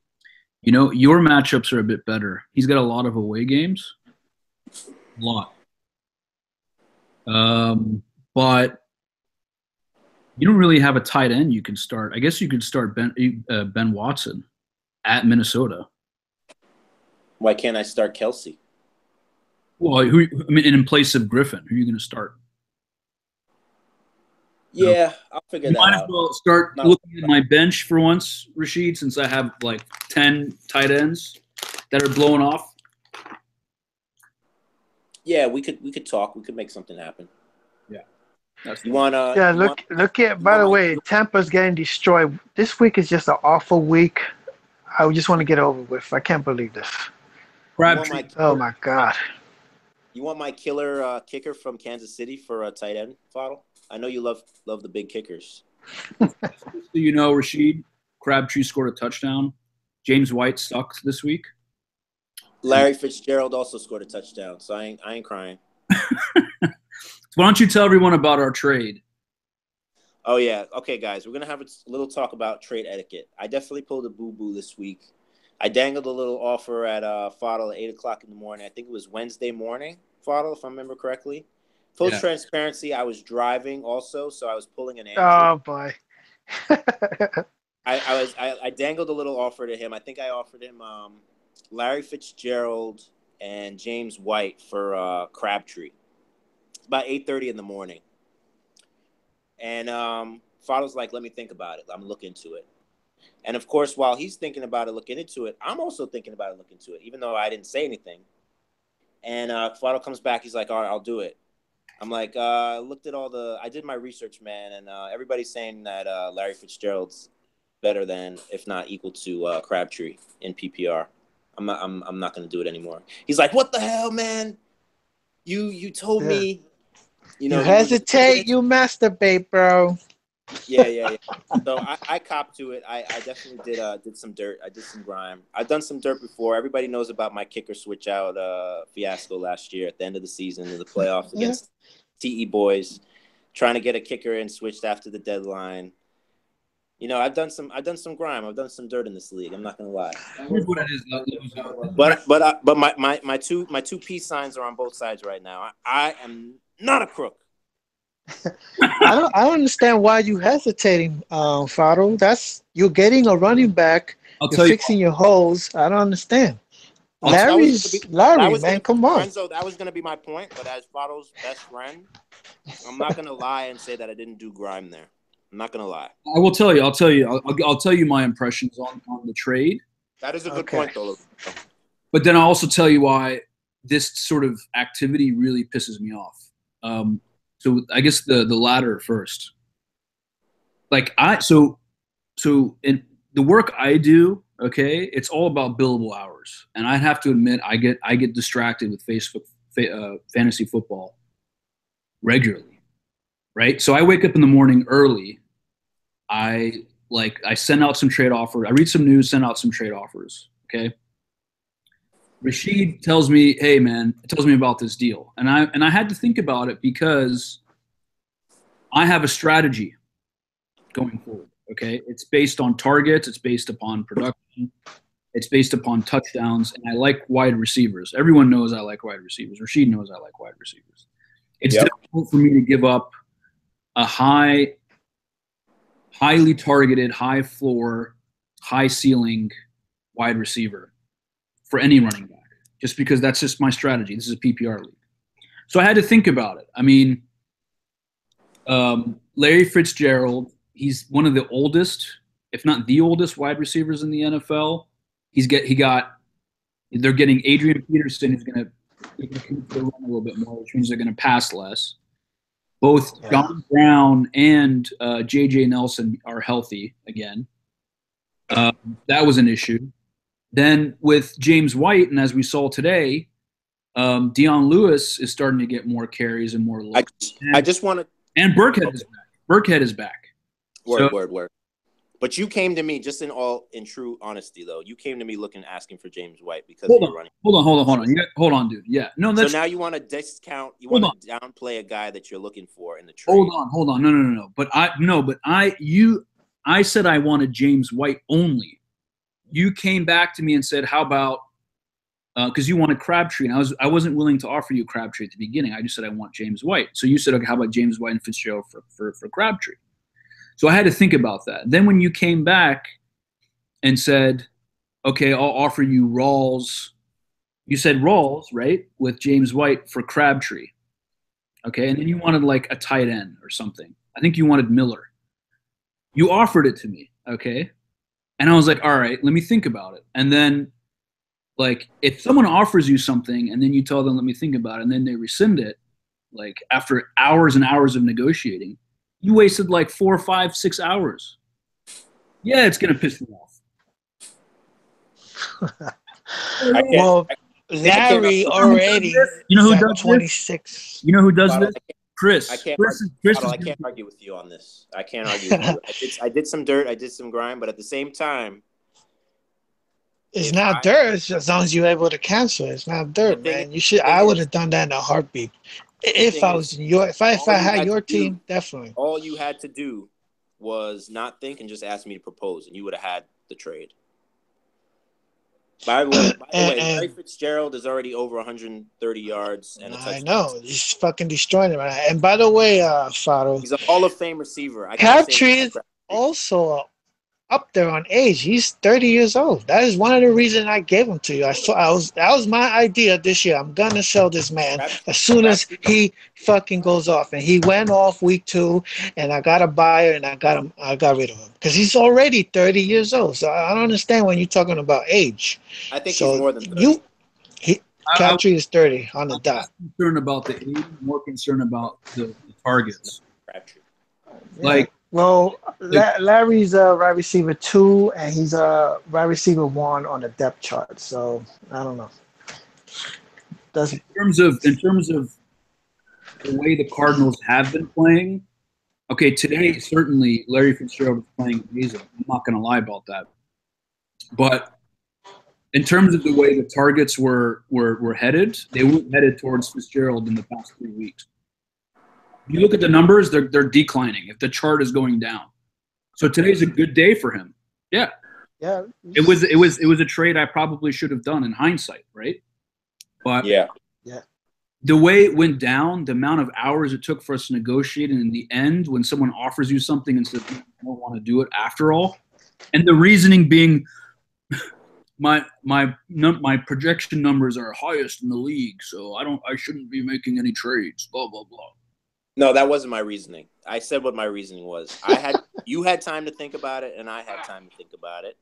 your matchups are a bit better. He's got a lot of away games. A lot. But you don't really have a tight end you can start. I guess you could start Ben Watson at Minnesota. Why can't I start Kelsey? Well, in place of Griffin, who are you going to start? Yeah, I'll figure that out. Might as well start looking at my bench for once, Rashid, since I have like 10 tight ends that are blowing off. Yeah, we could talk. We could make something happen. Yeah. You wanna? Yeah, look at. By the way, Tampa's getting destroyed. This week is just an awful week. I just want to get over with. I can't believe this. Oh my God. You want my killer kicker from Kansas City for a tight end, Fadl? I know you love the big kickers. So Rashid, Crabtree scored a touchdown. James White sucked this week. Larry Fitzgerald also scored a touchdown, so I ain't crying. Why don't you tell everyone about our trade? Oh, yeah. Okay, guys, we're going to have a little talk about trade etiquette. I definitely pulled a boo-boo this week. I dangled a little offer at Fadl at 8 o'clock in the morning. I think it was Wednesday morning, Fadl, if I remember correctly. Full transparency, I was driving also, so I was pulling an Andrew. Oh, boy. I dangled a little offer to him. I think I offered him Larry Fitzgerald and James White for Crabtree. It's about 8:30 in the morning. And Fadl's like, let me think about it. I'm looking into it. And, of course, while he's thinking about it, looking into it, I'm also thinking about it, looking into it, even though I didn't say anything. And Fadl comes back. He's like, all right, I'll do it. I'm like, looked at I did my research, man, and everybody's saying that Larry Fitzgerald's better than, if not equal to, Crabtree in PPR. I'm not going to do it anymore. He's like, what the hell, man? You told me. You hesitate, you masturbate, bro. Yeah. So I copped to it. I definitely did some dirt. I did some grime. I've done some dirt before. Everybody knows about my kicker switch out fiasco last year at the end of the season in the playoffs against TE boys, trying to get a kicker in switched after the deadline. I've done some grime. I've done some dirt in this league. I'm not gonna lie. Here's what it is. But my two peace signs are on both sides right now. I am not a crook. I don't understand why you hesitating, Fadl. You're getting a running back. You're fixing your holes. I don't understand. Larry, man, come on. Lorenzo, that was going to be my point, but as Fadl's best friend, I'm not going to lie and say that I didn't do grime there. I'm not going to lie. I will tell you. I'll tell you my impressions on the trade. That is a good point, though. But then I'll also tell you why this sort of activity really pisses me off. So I guess the latter first. So in the work I do, okay, it's all about billable hours, and I have to admit I get distracted with fantasy football regularly, right? So I wake up in the morning early. I like I send out some trade offers. I read some news, send out some trade offers. Okay. Rashid tells me, "Hey man," tells me about this deal, and I had to think about it because I have a strategy going forward. Okay, it's based on targets, it's based upon production, it's based upon touchdowns, and I like wide receivers. Everyone knows I like wide receivers. Rashid knows I like wide receivers. It's difficult for me to give up a highly targeted, high floor, high ceiling wide receiver for any running back, just because that's just my strategy. This is a PPR league. So I had to think about it. I mean, Larry Fitzgerald, he's one of the oldest, if not the oldest wide receivers in the NFL. They're getting Adrian Peterson, who's going to run a little bit more, which means they're going to pass less. Both John Brown and J.J. Nelson are healthy again. That was an issue. Then with James White, and as we saw today, Dion Lewis is starting to get more carries and more looks. I just want to – and Burkhead is back. Burkhead is back. Word. But you came to me, just in true honesty, though. You came to me asking for James White because you're running. Hold on. Hold on, dude. Yeah. No, so now you want to discount, you want to downplay a guy that you're looking for in the trade. Hold on. No. I said I wanted James White only. You came back to me and said, how about because you wanted Crabtree, and I wasn't willing to offer you Crabtree at the beginning. I just said I want James White. So you said, okay, how about James White and Fitzgerald for Crabtree? So I had to think about that. Then when you came back and said, okay, I'll offer you Rawls. You said Rawls, right, with James White for Crabtree. Okay, and then you wanted like a tight end or something. I think you wanted Miller. You offered it to me, okay? And I was like, all right, let me think about it. And then, like, if someone offers you something and then you tell them, let me think about it, and then they rescind it, like, after hours and hours of negotiating, you wasted like 4, 5, 6 hours. Yeah, it's going to piss me off. Well, Larry already. You know who does 26. This? You know who does this? Chris. I can't argue with you on this. I can't argue with you. I did some dirt. I did some grind. But at the same time, it's not dirt. It's just as long as you're able to cancel it. It's not dirt, man. You should. I would have done that in a heartbeat. If I was in if I had your team, definitely. All you had to do was not think and just ask me to propose, and you would have had the trade. By the way, Larry Fitzgerald is already over 130 yards and a touchdown. I know. He's fucking destroying it right now. And by the way, Faro, he's a Hall of Fame receiver. Crabtree is also up there on age. He's 30 years old. That is one of the reasons I gave him to you. That was my idea this year. I'm gonna sell this man as soon as he fucking goes off. And he went off week 2, and I got a buyer, and I got rid of him because he's already 30 years old. So I don't understand when you're talking about age. I think he's more than 30. Crabtree is 30 on the dot. I'm concerned about the age, more concerned about the targets. Crabtree. Like. Well, Larry's a wide receiver 2, and he's a wide receiver 1 on the depth chart. So I don't know. In terms of the way the Cardinals have been playing, okay, today certainly Larry Fitzgerald is playing amazing. I'm not going to lie about that. But in terms of the way the targets were headed, they weren't headed towards Fitzgerald in the past 3 weeks. If you look at the numbers, they're declining if the chart is going down. So today's a good day for him. Yeah. Yeah. It was a trade I probably should have done in hindsight, right? But yeah. The way it went down, the amount of hours it took for us to negotiate, and in the end, when someone offers you something and says, I don't want to do it after all, and the reasoning being my projection numbers are highest in the league, so I shouldn't be making any trades, blah, blah, blah. No, that wasn't my reasoning. I said what my reasoning was. You had time to think about it, and I had time to think about it.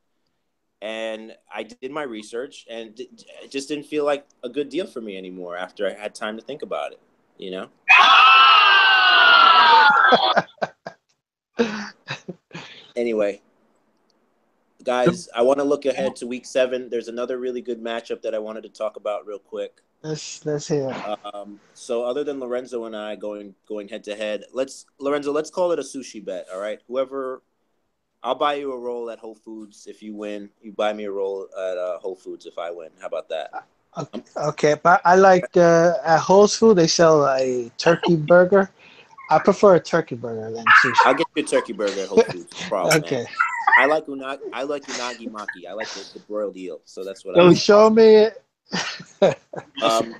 And I did my research, and it just didn't feel like a good deal for me anymore after I had time to think about it, you know? Anyway, guys, I want to look ahead to week 7. There's another really good matchup that I wanted to talk about real quick. Let's hear. So other than Lorenzo and I going head to head, Lorenzo, let's call it a sushi bet. All right, whoever I'll buy you a roll at Whole Foods if you win. You buy me a roll at Whole Foods if I win. How about that? Okay, but I like at Whole Foods they sell a turkey burger. I prefer a turkey burger than sushi. I'll get you a turkey burger at Whole Foods. No problem, Okay. man. I like unagi maki. I like the broiled eel. So that's what I You like. show me it.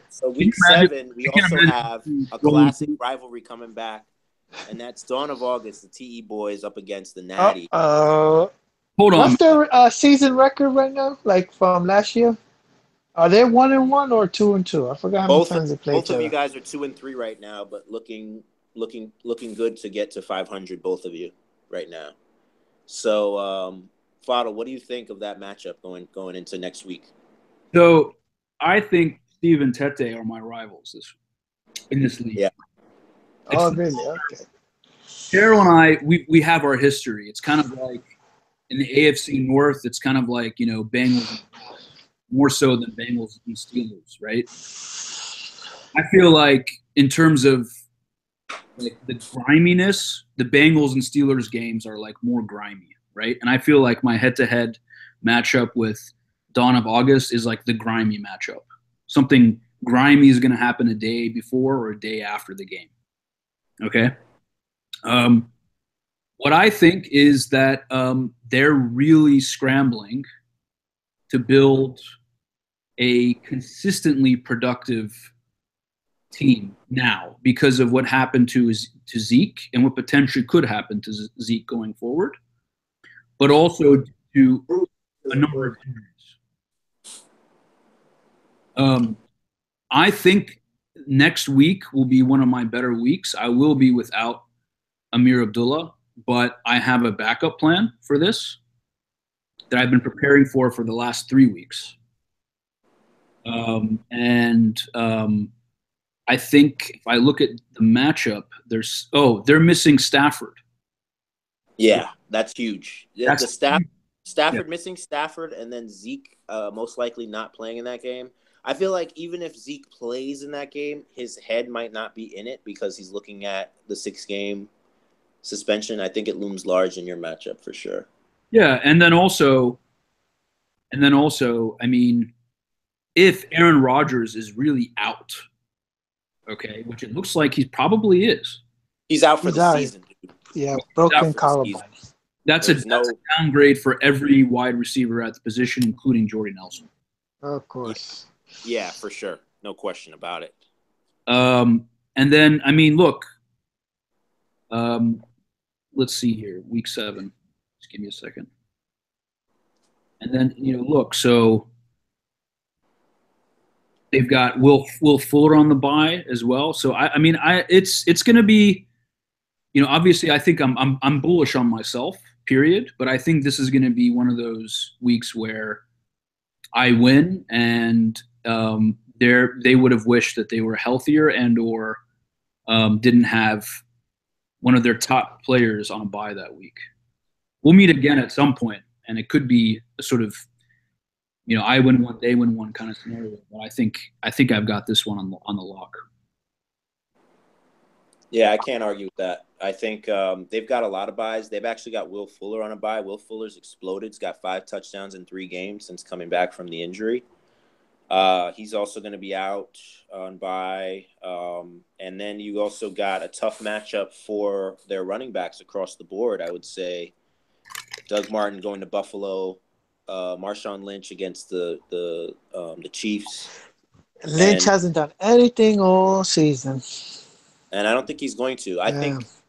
So week 7, we also have a classic rivalry coming back, and that's dawn of August. The TE boys up against the Natty. Hold on. What's their season record right now? Like from last year? Are they 1-1 or 2-2? I forgot how many times they played. Both of you guys are 2-3 right now, but looking good to get to 500. Both of you right now. So, Fadl, what do you think of that matchup going into next week? So I think Steve and Tete are my rivals in this league. Yeah. Oh, really? Okay. Cheryl and I, we have our history. It's kind of like in the AFC North, it's kind of like, Bengals, more so than Bengals and Steelers, right? I feel like in terms of like the griminess, the Bengals and Steelers games are like more grimy, right? And I feel like my head-to-head matchup with Dawn of August is like the grimy matchup. Something grimy is going to happen a day before or a day after the game. Okay? What I think is that they're really scrambling to build a consistently productive team now because of what happened to Zeke and what potentially could happen to Zeke going forward, but also to a number of injuries. I think next week will be one of my better weeks. I will be without Amir Abdullah, but I have a backup plan for this that I've been preparing for the last 3 weeks. I think if I look at the matchup, they're missing Stafford. Yeah, that's huge. Stafford missing Stafford, and then Zeke most likely not playing in that game. I feel like even if Zeke plays in that game, his head might not be in it because he's looking at the 6-game suspension. I think it looms large in your matchup for sure. Yeah, and then also, I mean, if Aaron Rodgers is really out, okay, which it looks like he probably is. He's out for the season, dude. Yeah, broken collarbone. That's a downgrade for every wide receiver at the position, including Jordy Nelson. Of course. Yeah, for sure. No question about it. And then, I mean, look, let's see here, week 7. Just give me a second. And then, look, so they've got Will Fuller on the bye as well. So it's going to be, obviously I think I'm bullish on myself, period. But I think this is going to be one of those weeks where I win, and they would have wished that they were healthier and or didn't have one of their top players on a bye that week. We'll meet again at some point, and it could be a sort of, I win one, they win one kind of scenario. But I think I've got this one on the lock. Yeah, I can't argue with that. I think they've got a lot of buys. They've actually got Will Fuller on a buy. Will Fuller's exploded. He's got 5 touchdowns in 3 games since coming back from the injury. He's also going to be out on bye. And then you also got a tough matchup for their running backs across the board, I would say. Doug Martin going to Buffalo. Marshawn Lynch against the Chiefs. Lynch hasn't done anything all season. And I don't think he's going to.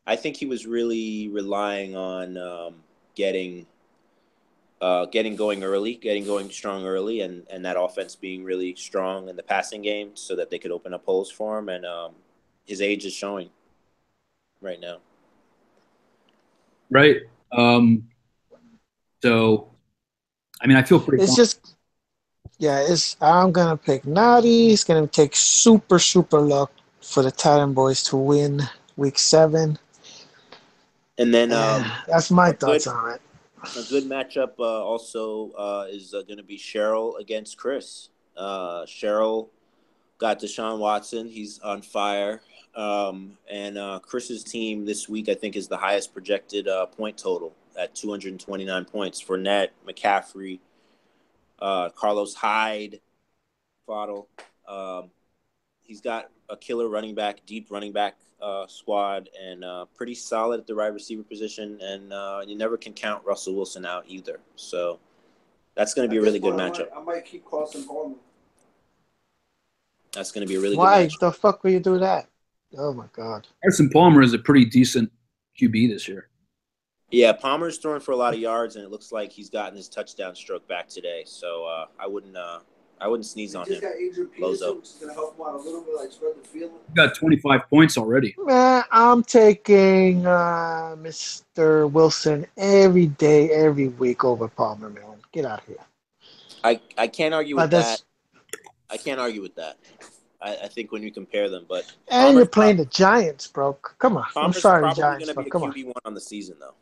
I think he was really relying on getting going strong early, and that offense being really strong in the passing game so that they could open up holes for him. And his age is showing right now. Right. So, I mean, I feel pretty. I'm gonna pick Nadi. It's gonna take super luck for the Titan boys to win week 7. And then that's my thoughts on it. A good matchup also is going to be Cheryl against Chris. Cheryl got Deshaun Watson. He's on fire. And Chris's team this week, I think, is the highest projected point total at 229 points. Fournette, McCaffrey, Carlos Hyde, Waddle. He's got a killer running back, deep running back squad, and pretty solid at the wide receiver position. And you never can count Russell Wilson out either. So that's going to be a really good matchup. I might keep Carson Palmer. That's going to be a really Why good matchup. the fuck will you do that? Oh my God. Carson Palmer is a pretty decent QB this year. Yeah, Palmer's throwing for a lot of yards, and it looks like he's gotten his touchdown stroke back today. So I wouldn't sneeze on him. Just got Adrian Peterson, which is going to help him out a little bit, like spread the field. He got 25 points already. Man, I'm taking Mr. Wilson every day, every week over Palmer, man. Get out of here. I can't argue with that. I can't argue with that. I think when you compare them, but and Palmer's you're playing the Giants, bro. Come on. Palmer's I'm sorry, probably Giants, going to but be a come on. QB1 on the season, though.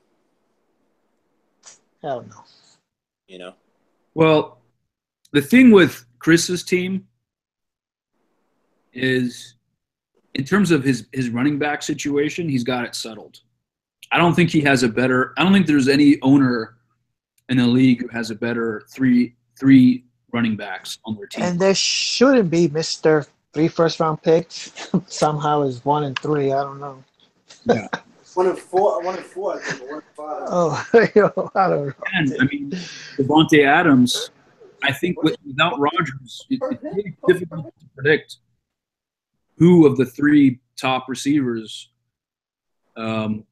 Hell no. You know. Well, the thing with Chris's team is, in terms of his running back situation, he's got it settled. I don't think there's any owner in the league who has a better three running backs on their team. And there shouldn't be Mr. 3 first-round picks. Somehow is 1 and 3. I don't know. Yeah. 1 and 4, I think. 1 and 5. Oh, yo, I don't know. And I mean, Devontae Adams, I think without Rodgers, it's really difficult to predict who of the 3 top receivers on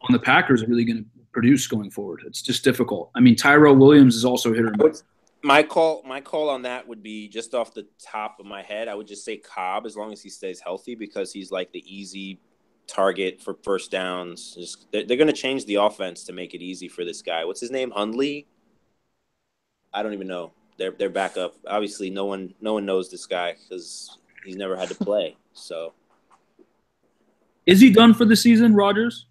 the Packers are really going to produce going forward. It's just difficult. I mean, Tyrell Williams is also hit or miss. My call on that would be just off the top of my head. I would just say Cobb as long as he stays healthy, because he's like the easy target for first downs. They're going to change the offense to make it easy for this guy. What's his name? Hundley? I don't even know. Their backup. Obviously, no one knows this guy because he's never had to play. So, is he done for the season, Rodgers?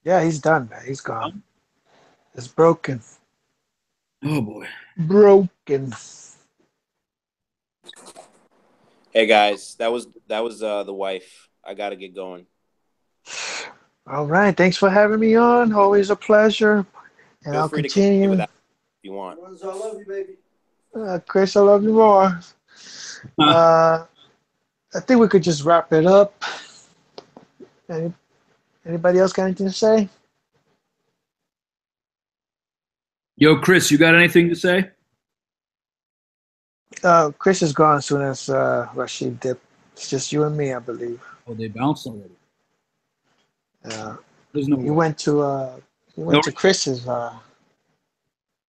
Yeah, he's done, man. He's gone. It's broken. Oh boy. Broken. Hey guys, that was the wife. I gotta get going. All right. Thanks for having me on. Always a pleasure. And Feel I'll free to continue. continue with that if you want. Lorenzo, I love you, baby. Chris, I love you more. I think we could just wrap it up. Anybody else got anything to say? Yo, Chris, you got anything to say? Chris is gone as soon as Rashid dipped. It's just you and me, I believe. Oh, they bounced already. There's no. You went to Chris's.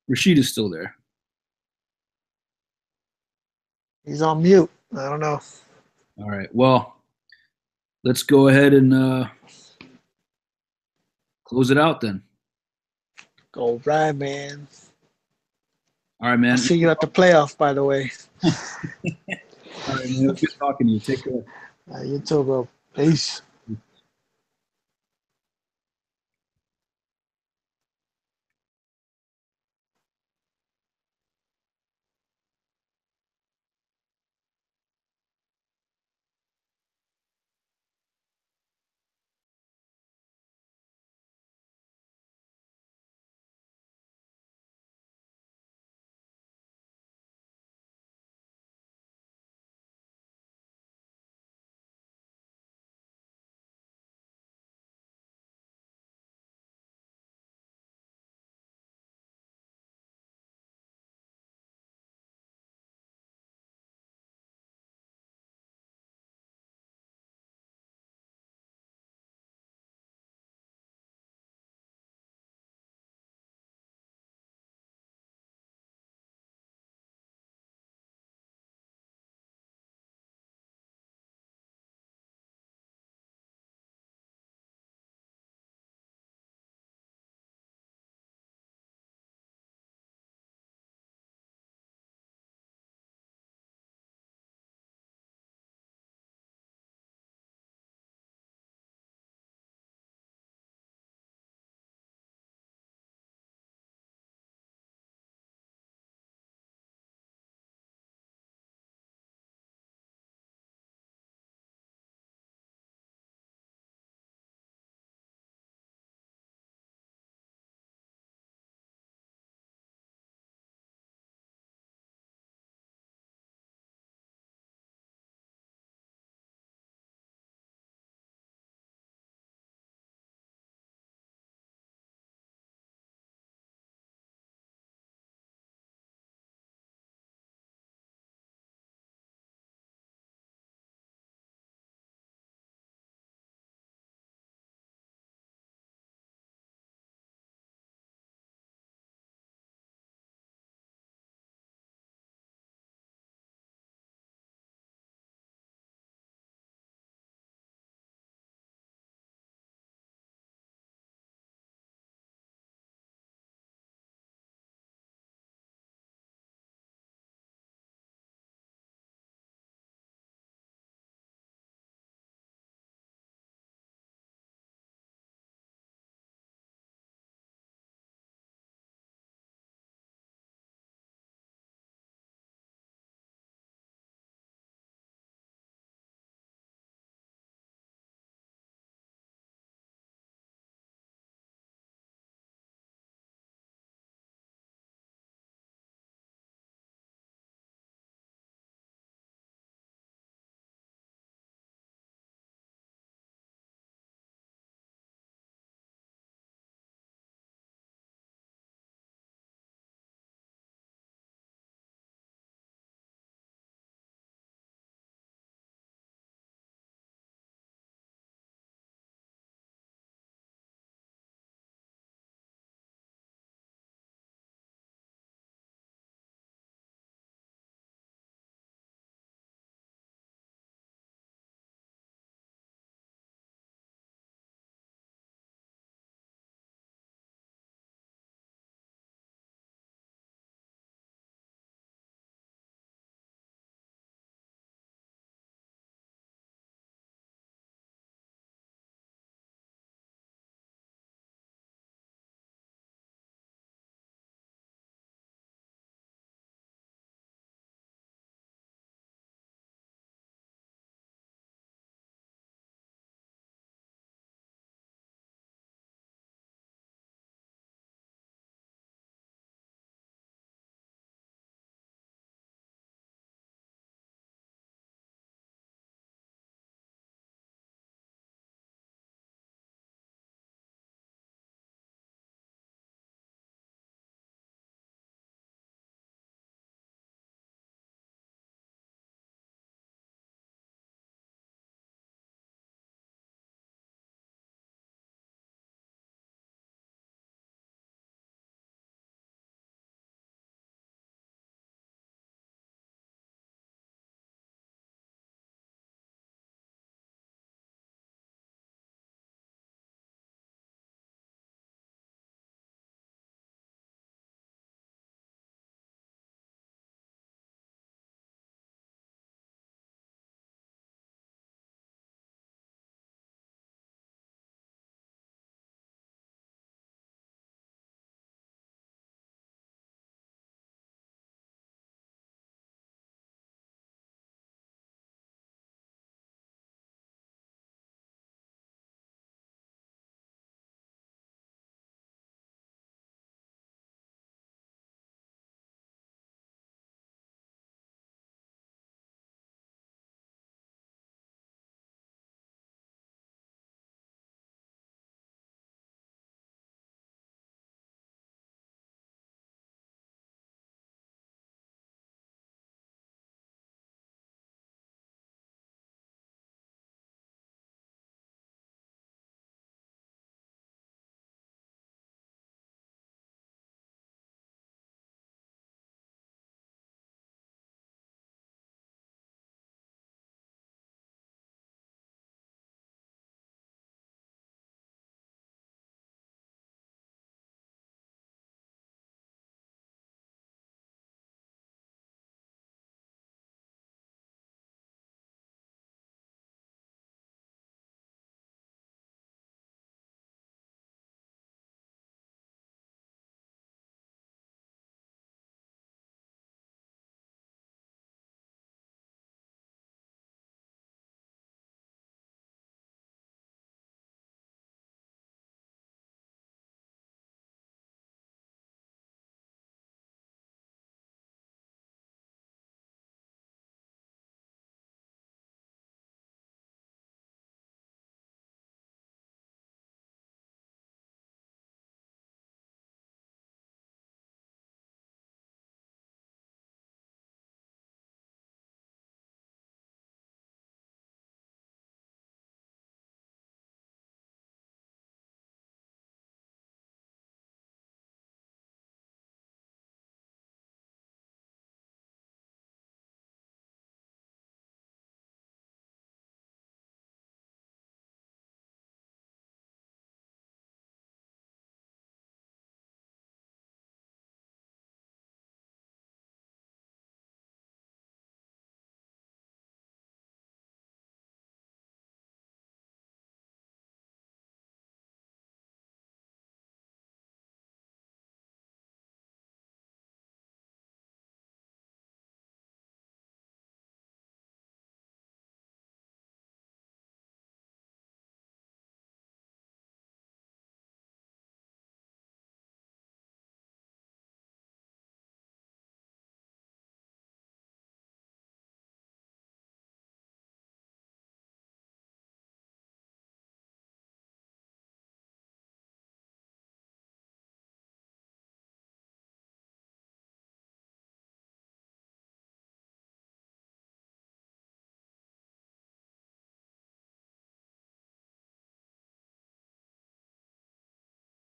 Rashid is still there. He's on mute. I don't know. All right. Well, let's go ahead and close it out then. Go right, man. All right, man. I'll see you at the playoff, by the way. All right, man. Good talking to you. Take care. You too, bro. Peace.